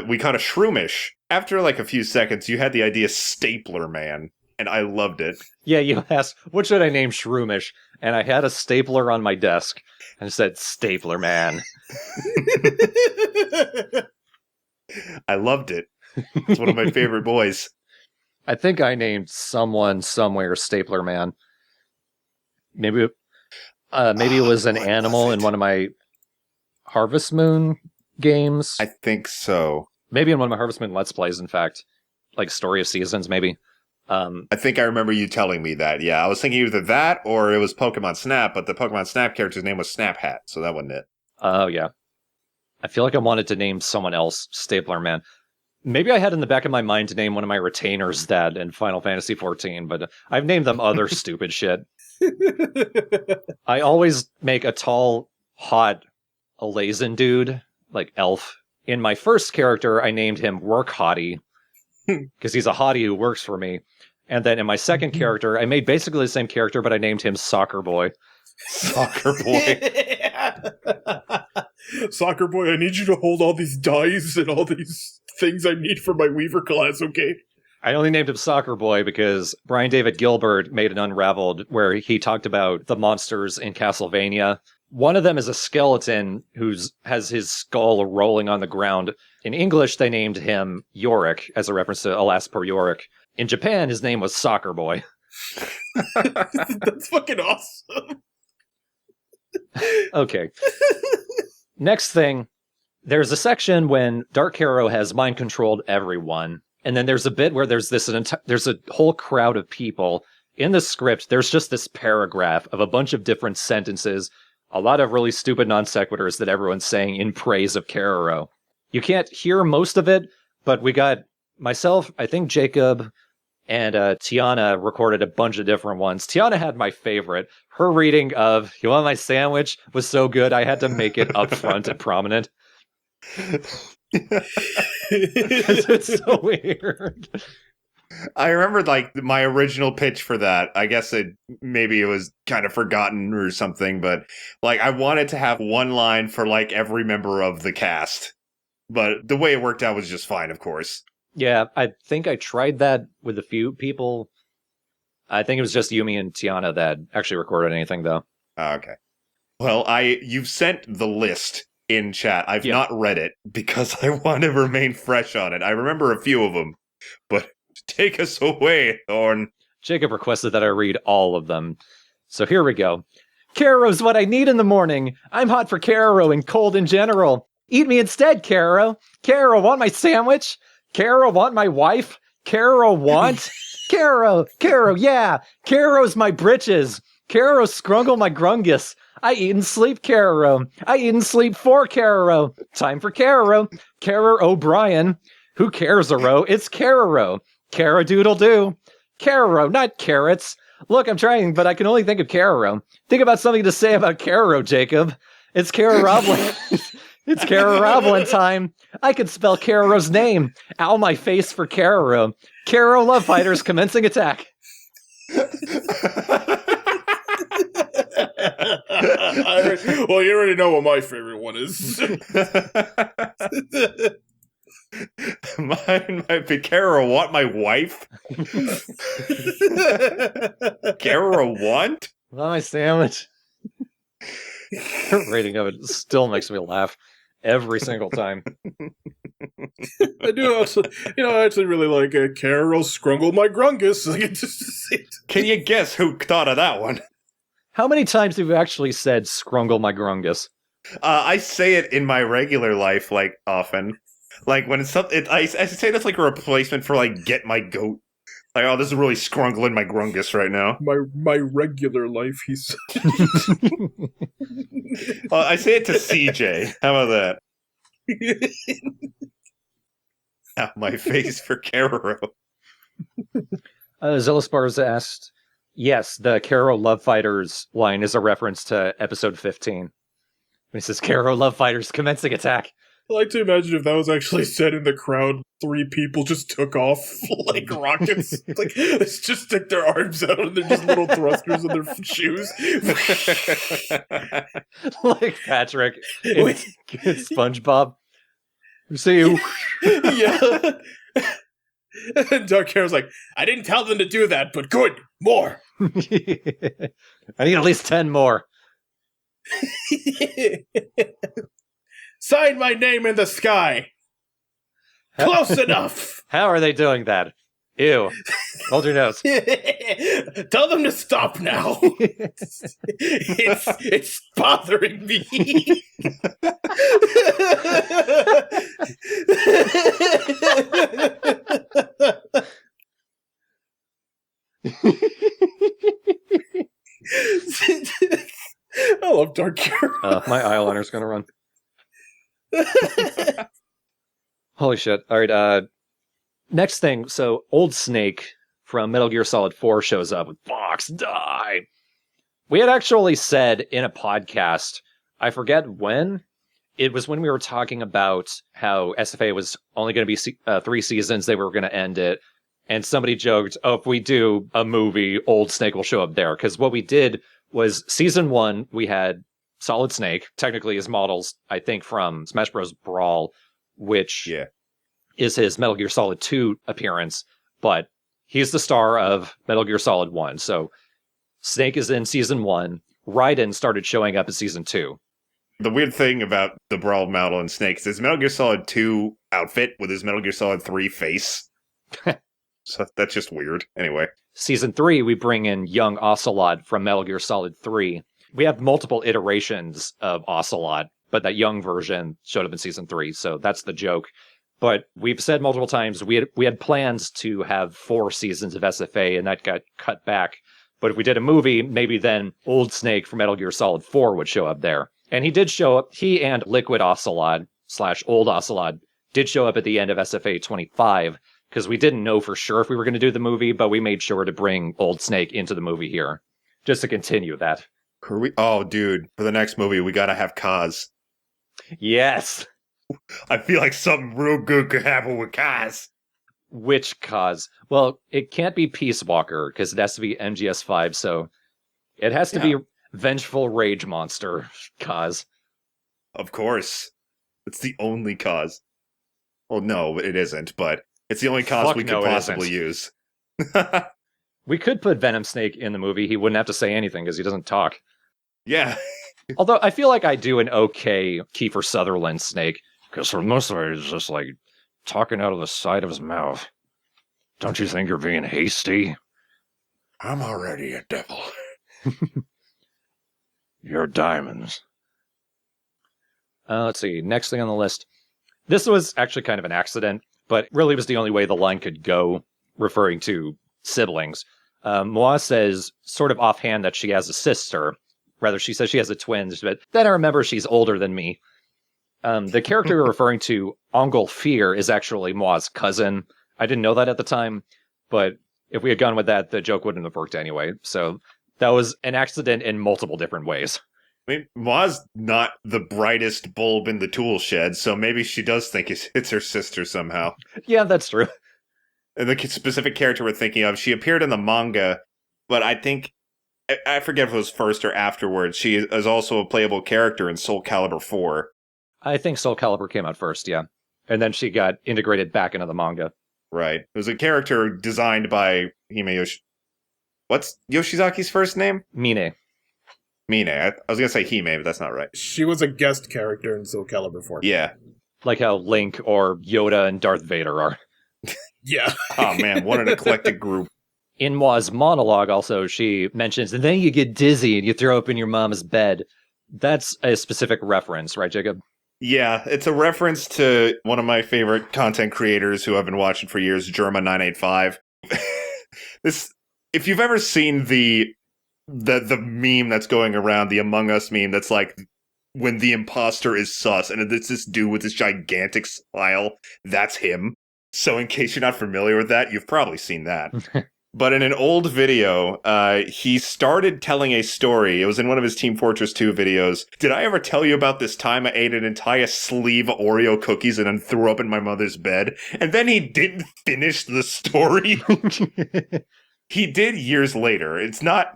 we caught a shroomish. After, like, a few seconds, you had the idea Stapler Man. and I loved it. Yeah, you asked, what should I name Shroomish? And I had a stapler on my desk and said, Stapler Man. I loved it. It's one of my favorite boys. I think I named someone somewhere Stapler Man. Maybe it was an animal in one of my Harvest Moon games. I think so. Maybe in one of my Harvest Moon Let's Plays, in fact. Like Story of Seasons, maybe. I think I remember you telling me that. Yeah, I was thinking either that or it was Pokemon Snap, but the Pokemon Snap character's name was Snap Hat, so that wasn't it. Oh, yeah. I feel like I wanted to name someone else Stapler Man. Maybe I had in the back of my mind to name one of my retainers that in Final Fantasy XIV, but I've named them other stupid shit. I always make a tall, hot, Alazen dude, like elf. In my first character, I named him Work Hottie, because he's a hottie who works for me. And then in my second character, I made basically the same character, but I named him Soccer Boy. Soccer Boy. Soccer Boy, I need you to hold all these dice and all these things I need for my Weaver class, okay? I only named him Soccer Boy because Brian David Gilbert made an Unraveled where he talked about the monsters in Castlevania. One of them is a skeleton who has his skull rolling on the ground. In English, they named him Yorick as a reference to Alas Poor Yorick. In Japan, his name was Soccer Boy. That's fucking awesome. Okay. Next thing, there's a section when Dark Hero has mind-controlled everyone. And then there's a bit where there's a whole crowd of people. In the script, there's just this paragraph of a bunch of different sentences, a lot of really stupid non sequiturs that everyone's saying in praise of Keroro. You can't hear most of it, but we got myself, I think Jacob, and Tiana recorded a bunch of different ones. Tiana had my favorite. Her reading of "You Want My Sandwich" was so good, I had to make it up front and prominent. It's so weird. I remember like my original pitch for that. I guess maybe it was kind of forgotten or something, but like I wanted to have one line for like every member of the cast. But the way it worked out was just fine, of course. Yeah, I think I tried that with a few people. I think it was just Yumi and Tiana that actually recorded anything, though. Okay. Well, you've sent the list in chat. I've not read it because I want to remain fresh on it. I remember a few of them, but take us away, Thorn. Jacob requested that I read all of them. So here we go. Kero's what I need in the morning. I'm hot for Kero and cold in general. Eat me instead, Kero. Kero, want my sandwich? Kero, want my wife? Kero, want? Kero, yeah. Kero's my britches. Kero, scrungle my grungus. I eat and sleep, Kero. I eat and sleep for Kero. Time for Kero. Kero O'Brien. Who cares, Aro? It's Kero. Kero doodle doo. Kero, not carrots. Look, I'm trying, but I can only think of Kero. Think about something to say about Kero, Jacob. It's Kero Roblin. It's Kero Roblin time. I could spell Kero's name. Ow my face for Kero. Kero Love Fighters commencing attack. Well, you already know what my favorite one is. Mine might be Kero, want my wife? Kero, want? Want my sandwich? Her rating of it still makes me laugh every single time. I do also, I actually really like Kero Scrungle my grungus. Can you guess who thought of that one? How many times have you actually said "scrungle my grungus"? I say it in my regular life, like often. Like when it's something, I say that's like a replacement for like "get my goat." Like, oh, this is really scrungling my grungus right now. My regular life, he's. I say it to CJ. How about that? Ow, my face for Kero. Zillespars asked, yes, the Kero Love Fighters line is a reference to episode 15. When he says, Kero Love Fighters commencing attack. I like to imagine if that was actually said in the crowd, 3 people just took off like rockets. Like, they just stick their arms out and they're just little thrusters in their shoes. Like Patrick in SpongeBob. See you. Yeah. And Dark Hair's like, I didn't tell them to do that, but good, more. I need at least 10 more. Sign my name in the sky. Close enough. How are they doing that? Ew. Hold your nose. Tell them to stop now. It's bothering me. I love Dark Hair. My eyeliner's gonna run. Holy shit. Alright, next thing, so Old Snake from Metal Gear Solid 4 shows up with Fox, die! We had actually said in a podcast, I forget when, it was when we were talking about how SFA was only going to be 3 seasons, they were going to end it, and somebody joked, oh, if we do a movie, Old Snake will show up there, because what we did was season 1, we had Solid Snake, technically his models, I think, from Smash Bros. Brawl, which is his Metal Gear Solid 2 appearance, but he's the star of Metal Gear Solid 1. So Snake is in season 1. Raiden started showing up in season 2. The weird thing about the Brawl model and Snake is his Metal Gear Solid 2 outfit with his Metal Gear Solid 3 face. So that's just weird. Anyway. Season 3, we bring in young Ocelot from Metal Gear Solid 3. We have multiple iterations of Ocelot, but that young version showed up in season 3, so that's the joke. But we've said multiple times we had plans to have 4 seasons of SFA, and that got cut back. But if we did a movie, maybe then Old Snake from Metal Gear Solid 4 would show up there. And he did show up. He and Liquid Ocelot / Old Ocelot did show up at the end of SFA 25, because we didn't know for sure if we were going to do the movie, but we made sure to bring Old Snake into the movie here, just to continue that. Oh, dude, for the next movie, we gotta have Kaz. Yes! I feel like something real good could happen with Kaz. Which Kaz? Well, it can't be Peace Walker, because it has to be MGS5, so it has to be Vengeful Rage Monster Kaz. Of course. It's the only Kaz. Well, no, it isn't, but it's the only Kaz we could possibly use. We could put Venom Snake in the movie. He wouldn't have to say anything, because he doesn't talk. Yeah. Although, I feel like I do an okay Kiefer Sutherland Snake, because for most of it, he's just like talking out of the side of his mouth. Don't you think you're being hasty? I'm already a devil. You're diamonds. Let's see, next thing on the list. This was actually kind of an accident, but really was the only way the line could go, referring to siblings. Moa says, sort of offhand, that she has a sister. Rather, she says she has a twin, but then I remember she's older than me. The character you're referring to, Ongol Fear, is actually Moa's cousin. I didn't know that at the time, but if we had gone with that, the joke wouldn't have worked anyway. So that was an accident in multiple different ways. I mean, Moa's not the brightest bulb in the tool shed, so maybe she does think it's her sister somehow. Yeah, that's true. And the specific character we're thinking of, she appeared in the manga, but I think, I forget if it was first or afterwards, she is also a playable character in Soul Calibur 4. I think Soul Calibur came out first, yeah. And then she got integrated back into the manga. Right. It was a character designed by Hime What's Yoshizaki's first name? Mine. Mine. I was going to say Hime, but that's not right. She was a guest character in Soul Calibur 4. Yeah. Like how Link or Yoda and Darth Vader are. Yeah. Oh man, what an eclectic group. In Moa's monologue also, she mentions, and then you get dizzy and you throw up in your mom's bed. That's a specific reference, right, Jacob? Yeah, it's a reference to one of my favorite content creators who I've been watching for years, Germa985. If you've ever seen the meme that's going around, the Among Us meme, that's like when the imposter is sus, and it's this dude with this gigantic smile, that's him. So in case you're not familiar with that, you've probably seen that. But in an old video, he started telling a story. It was in one of his Team Fortress 2 videos. Did I ever tell you about this time I ate an entire sleeve of Oreo cookies and then threw up in my mother's bed? And then he didn't finish the story. He did years later. It's not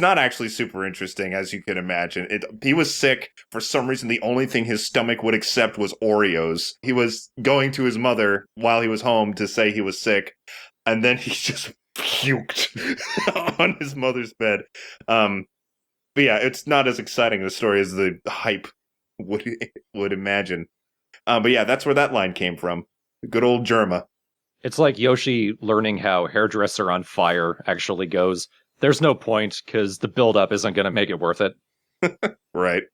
actually super interesting, as you can imagine. He was sick. For some reason, the only thing his stomach would accept was Oreos. He was going to his mother while he was home to say he was sick, and then he just puked on his mother's bed. But yeah, it's not as exciting a story as the hype would imagine. But yeah, that's where that line came from. Good old Germa. It's like Yoshi learning how Hairdresser on Fire actually goes. There's no point, because the build-up isn't going to make it worth it. Right.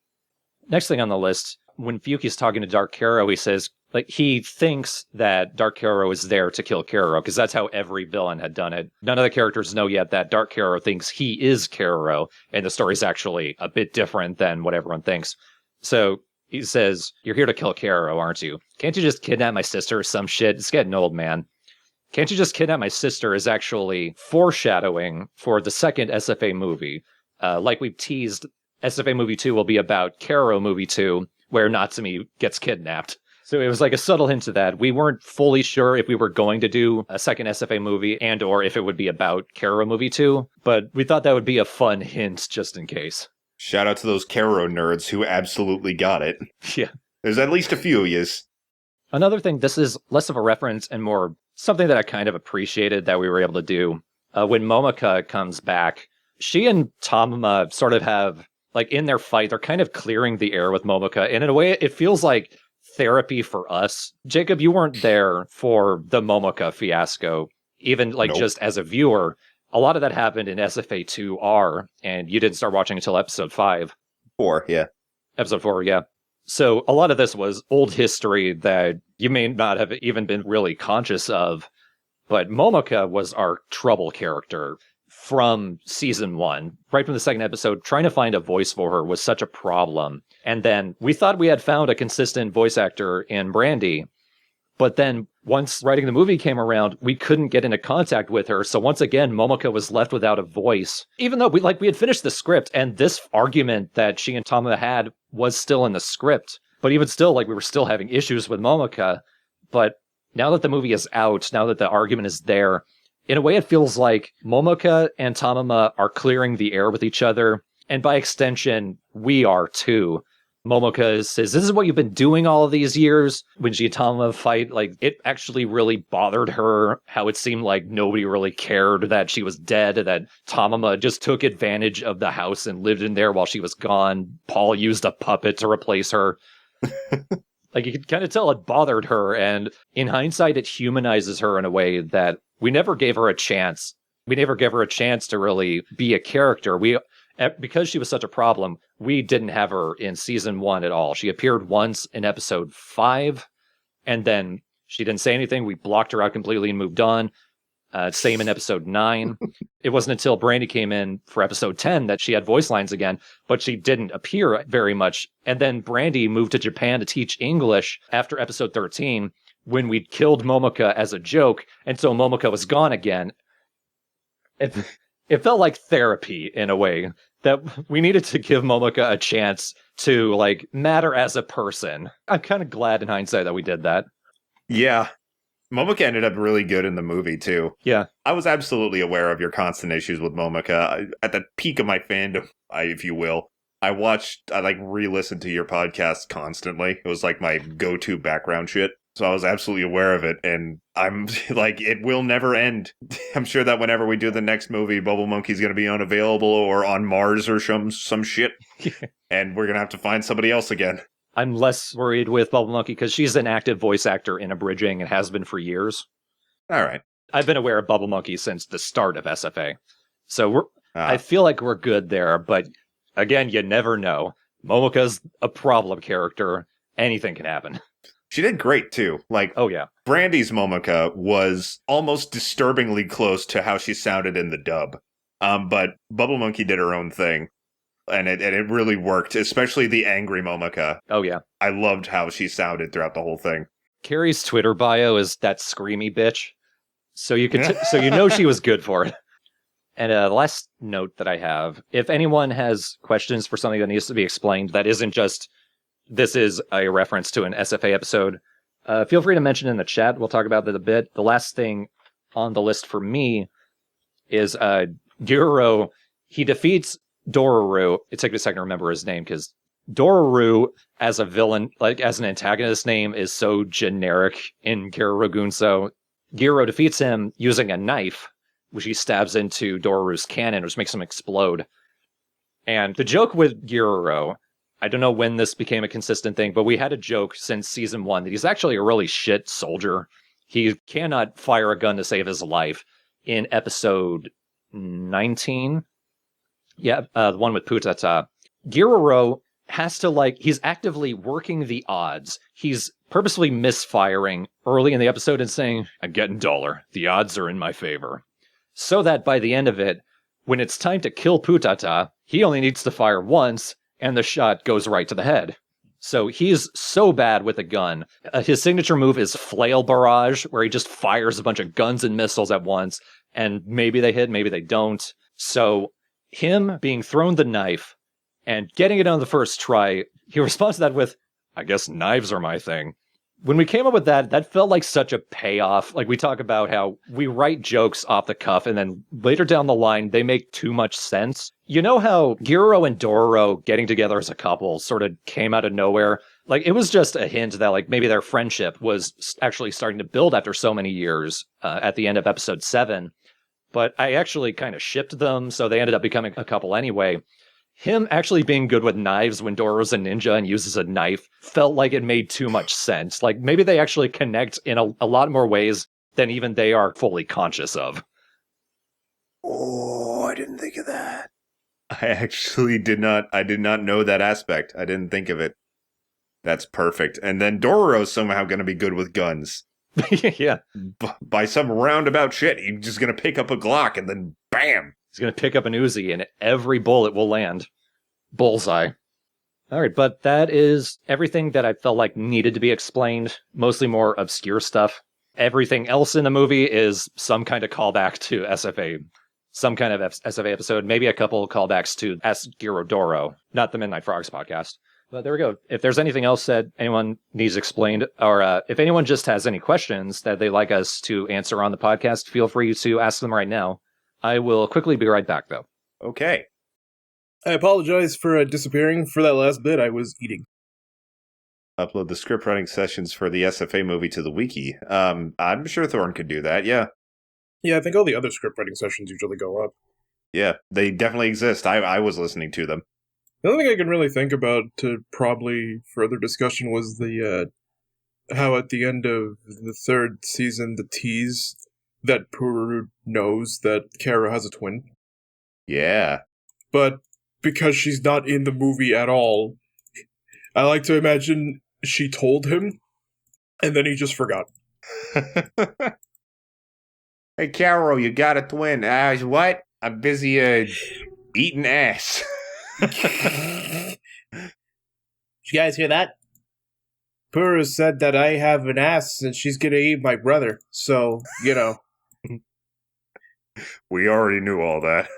Next thing on the list, when Fuyuki's talking to Dark Kero, he says, like, he thinks that Dark Kero is there to kill Kero, because that's how every villain had done it. None of the characters know yet that Dark Kero thinks he is Kero, and the story's actually a bit different than what everyone thinks. So he says, "You're here to kill Kero, aren't you? Can't you just kidnap my sister or some shit? It's getting old, man. Can't you just kidnap my sister" is actually foreshadowing for the second SFA movie. Like we've teased, SFA movie 2 will be about Kero movie 2, where Natsumi gets kidnapped. So it was like a subtle hint to that. We weren't fully sure if we were going to do a second SFA movie and or if it would be about Kero movie 2, but we thought that would be a fun hint just in case. Shout out to those Kero nerds who absolutely got it. Yeah. There's at least a few of yous. Another thing, this is less of a reference and more something that I kind of appreciated that we were able to do. When Momoka comes back, she and Tamama sort of have, like, in their fight, they're kind of clearing the air with Momoka. And in a way, it feels like therapy for us. Jacob, you weren't there for the Momoka fiasco, even like Nope. just as a viewer. A lot of that happened in SFA 2R, and you didn't start watching until episode 5. 4, yeah. Episode 4, yeah. So a lot of this was old history that you may not have even been really conscious of, but Momoka was our trouble character from season 1. Right from the second episode, trying to find a voice for her was such a problem. And then we thought we had found a consistent voice actor in Brandy, but then once writing the movie came around, we couldn't get into contact with her. So once again, Momoka was left without a voice. Even though we had finished the script, and this argument that she and Tama had was still in the script. But even still, like, we were still having issues with Momoka. But now that the movie is out, now that the argument is there, in a way it feels like Momoka and Tamama are clearing the air with each other. And by extension, we are too. Momoka says, "This is what you've been doing all of these years." When she and Tamama fight, like, it actually really bothered her how it seemed like nobody really cared that she was dead, that Tamama just took advantage of the house and lived in there while she was gone. Paul used a puppet to replace her. Like, you could kind of tell it bothered her, and in hindsight, it humanizes her in a way that we never gave her a chance. We never gave her a chance to really be a character. Because she was such a problem, we didn't have her in season 1 at all. She appeared once in episode 5, and then she didn't say anything. We blocked her out completely and moved on. Same in episode 9. It wasn't until Brandy came in for episode 10 that she had voice lines again, but she didn't appear very much. And then Brandy moved to Japan to teach English after episode 13, when we'd killed Momoka as a joke, and so Momoka was gone again. It felt like therapy in a way, that we needed to give Momoka a chance to, like, matter as a person. I'm kind of glad in hindsight that we did that. Yeah. Momoka ended up really good in the movie, too. Yeah. I was absolutely aware of your constant issues with Momoka. At the peak of my fandom, if you will, I re-listened to your podcast constantly. It was like my go-to background shit. So I was absolutely aware of it, and I'm like, it will never end. I'm sure that whenever we do the next movie, Bubble Monkey's going to be unavailable or on Mars or some shit, and we're going to have to find somebody else again. I'm less worried with Bubble Monkey because she's an active voice actor in abridging and has been for years. All right. I've been aware of Bubble Monkey since the start of SFA. So I feel like we're good there, but again, you never know. Momoka's a problem character. Anything can happen. She did great, too. Like, oh, yeah. Brandy's Momoka was almost disturbingly close to how she sounded in the dub. But Bubble Monkey did her own thing, and it really worked, especially the angry Momoka. Oh, yeah. I loved how she sounded throughout the whole thing. Carrie's Twitter bio is that screamy bitch. So you could, so you know she was good for it. And the last note that I have, if anyone has questions for something that needs to be explained, that isn't just, this is a reference to an SFA episode, feel free to mention in the chat. We'll talk about that a bit. The last thing on the list for me is Giro. He defeats Dororo. It took me a second to remember his name because Dororo as a villain, like as an antagonist name, is so generic in Giro Gunso. Giro defeats him using a knife, which he stabs into Dororo's cannon, which makes him explode. And the joke with Giro, I don't know when this became a consistent thing, but we had a joke since season 1 that he's actually a really shit soldier. He cannot fire a gun to save his life. In episode 19, the one with Putata, Giro has to, he's actively working the odds. He's purposely misfiring early in the episode and saying, I'm getting duller. The odds are in my favor. So that by the end of it, when it's time to kill Putata, he only needs to fire once, and the shot goes right to the head. So he's so bad with a gun. His signature move is Flail Barrage, where he just fires a bunch of guns and missiles at once, and maybe they hit, maybe they don't. So him being thrown the knife and getting it on the first try, he responds to that with, I guess knives are my thing. When we came up with that, that felt like such a payoff. Like we talk about how we write jokes off the cuff and then later down the line, they make too much sense. You know how Giro and Dororo getting together as a couple sort of came out of nowhere? Like it was just a hint that like maybe their friendship was actually starting to build after so many years at the end of episode 7. But I actually kind of shipped them, so they ended up becoming a couple anyway. Him actually being good with knives when Dororo's a ninja and uses a knife felt like it made too much sense. Like maybe they actually connect in a lot more ways than even they are fully conscious of. Oh, I didn't think of that. I actually did not. I did not know that aspect. I didn't think of it. That's perfect. And then Dororo's somehow going to be good with guns. Yeah. By some roundabout shit, he's just going to pick up a Glock and then bam. He's going to pick up an Uzi and every bullet will land. Bullseye. All right, but that is everything that I felt like needed to be explained. Mostly more obscure stuff. Everything else in the movie is some kind of callback to SFA. Some kind of SFA episode. Maybe a couple of callbacks to Ask Giro Doro. Not the Midnight Frogs podcast. But there we go. If there's anything else that anyone needs explained, or if anyone just has any questions that they'd like us to answer on the podcast, feel free to ask them right now. I will quickly be right back, though. Okay. I apologize for disappearing for that last bit. I was eating. Upload the script writing sessions for the SFA movie to the wiki. I'm sure Thorne could do that, yeah. Yeah, I think all the other script writing sessions usually go up. Yeah, they definitely exist. I was listening to them. The only thing I can really think about to probably further discussion was the how at the end of the 3rd season, the tease that Puru knows that Kara has a twin. Yeah. But because she's not in the movie at all, I like to imagine she told him, and then he just forgot. Hey, Carol, you got a twin. What? I'm busy eating ass. Did you guys hear that? Puru said that I have an ass and she's gonna eat my brother. So, you know. We already knew all that.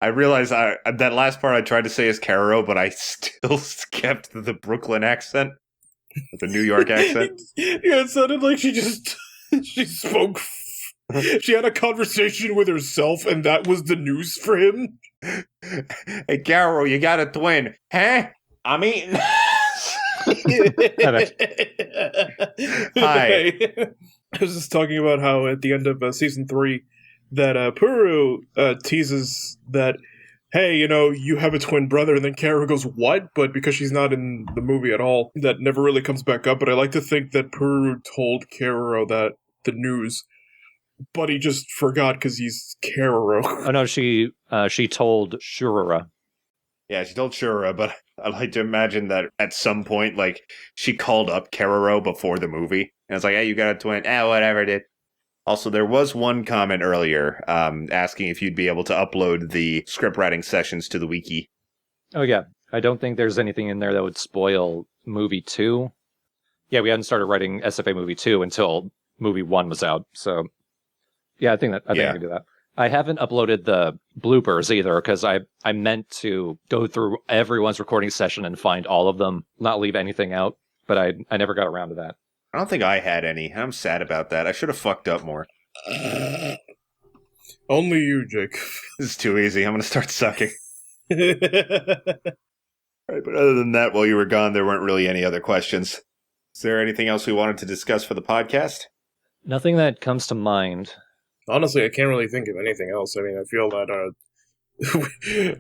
I realized that last part I tried to say is Caro, but I still kept the Brooklyn accent. The New York accent. Yeah, it sounded like she spoke. She had a conversation with herself, and that was the news for him. Hey, Caro, you got a twin. Huh? I'm eating. Hi. I was just talking about how at the end of season 3 that Puru teases that, hey, you know, you have a twin brother, and then Kara goes, what? But because she's not in the movie at all, that never really comes back up. But I like to think that Puru told Kara that the news, but he just forgot because he's Kara. Oh no, she told Shurura. Yeah, she told Shura, but I like to imagine that at some point, like, she called up Kararo before the movie, and it's like, hey, you got a twin. Whatever, dude. Also, there was one comment earlier asking if you'd be able to upload the script writing sessions to the wiki. Oh, yeah. I don't think there's anything in there that would spoil movie 2. Yeah, we hadn't started writing SFA movie 2 until movie 1 was out, so yeah, I think I can do that. I haven't uploaded the bloopers either, because I meant to go through everyone's recording session and find all of them, not leave anything out, but I never got around to that. I don't think I had any. I'm sad about that. I should have fucked up more. Only you, Jake. This is too easy. I'm going to start sucking. All right, but other than that, while you were gone, there weren't really any other questions. Is there anything else we wanted to discuss for the podcast? Nothing that comes to mind. Honestly, I can't really think of anything else. I mean, I feel that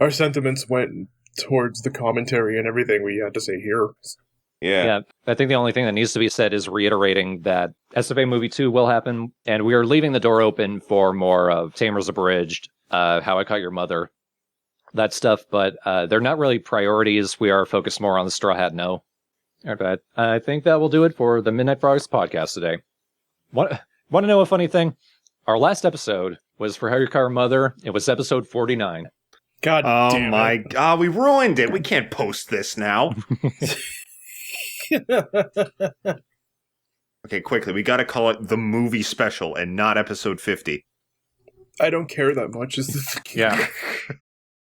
our sentiments went towards the commentary and everything we had to say here. Yeah, I think the only thing that needs to be said is reiterating that SFA Movie 2 will happen, and we are leaving the door open for more of Tamer's Abridged, How I Caught Your Mother, that stuff, but they're not really priorities. We are focused more on the Straw Hat No. All right, I think that will do it for the Midnight Frogs podcast today. Want to know a funny thing? Our last episode was for How You Caught Your Mother. It was episode 49. God damn it. Oh my god, we ruined it. We can't post this now. Okay, quickly, we gotta call it the movie special and not episode 50. I don't care that much. Is the thing. Yeah.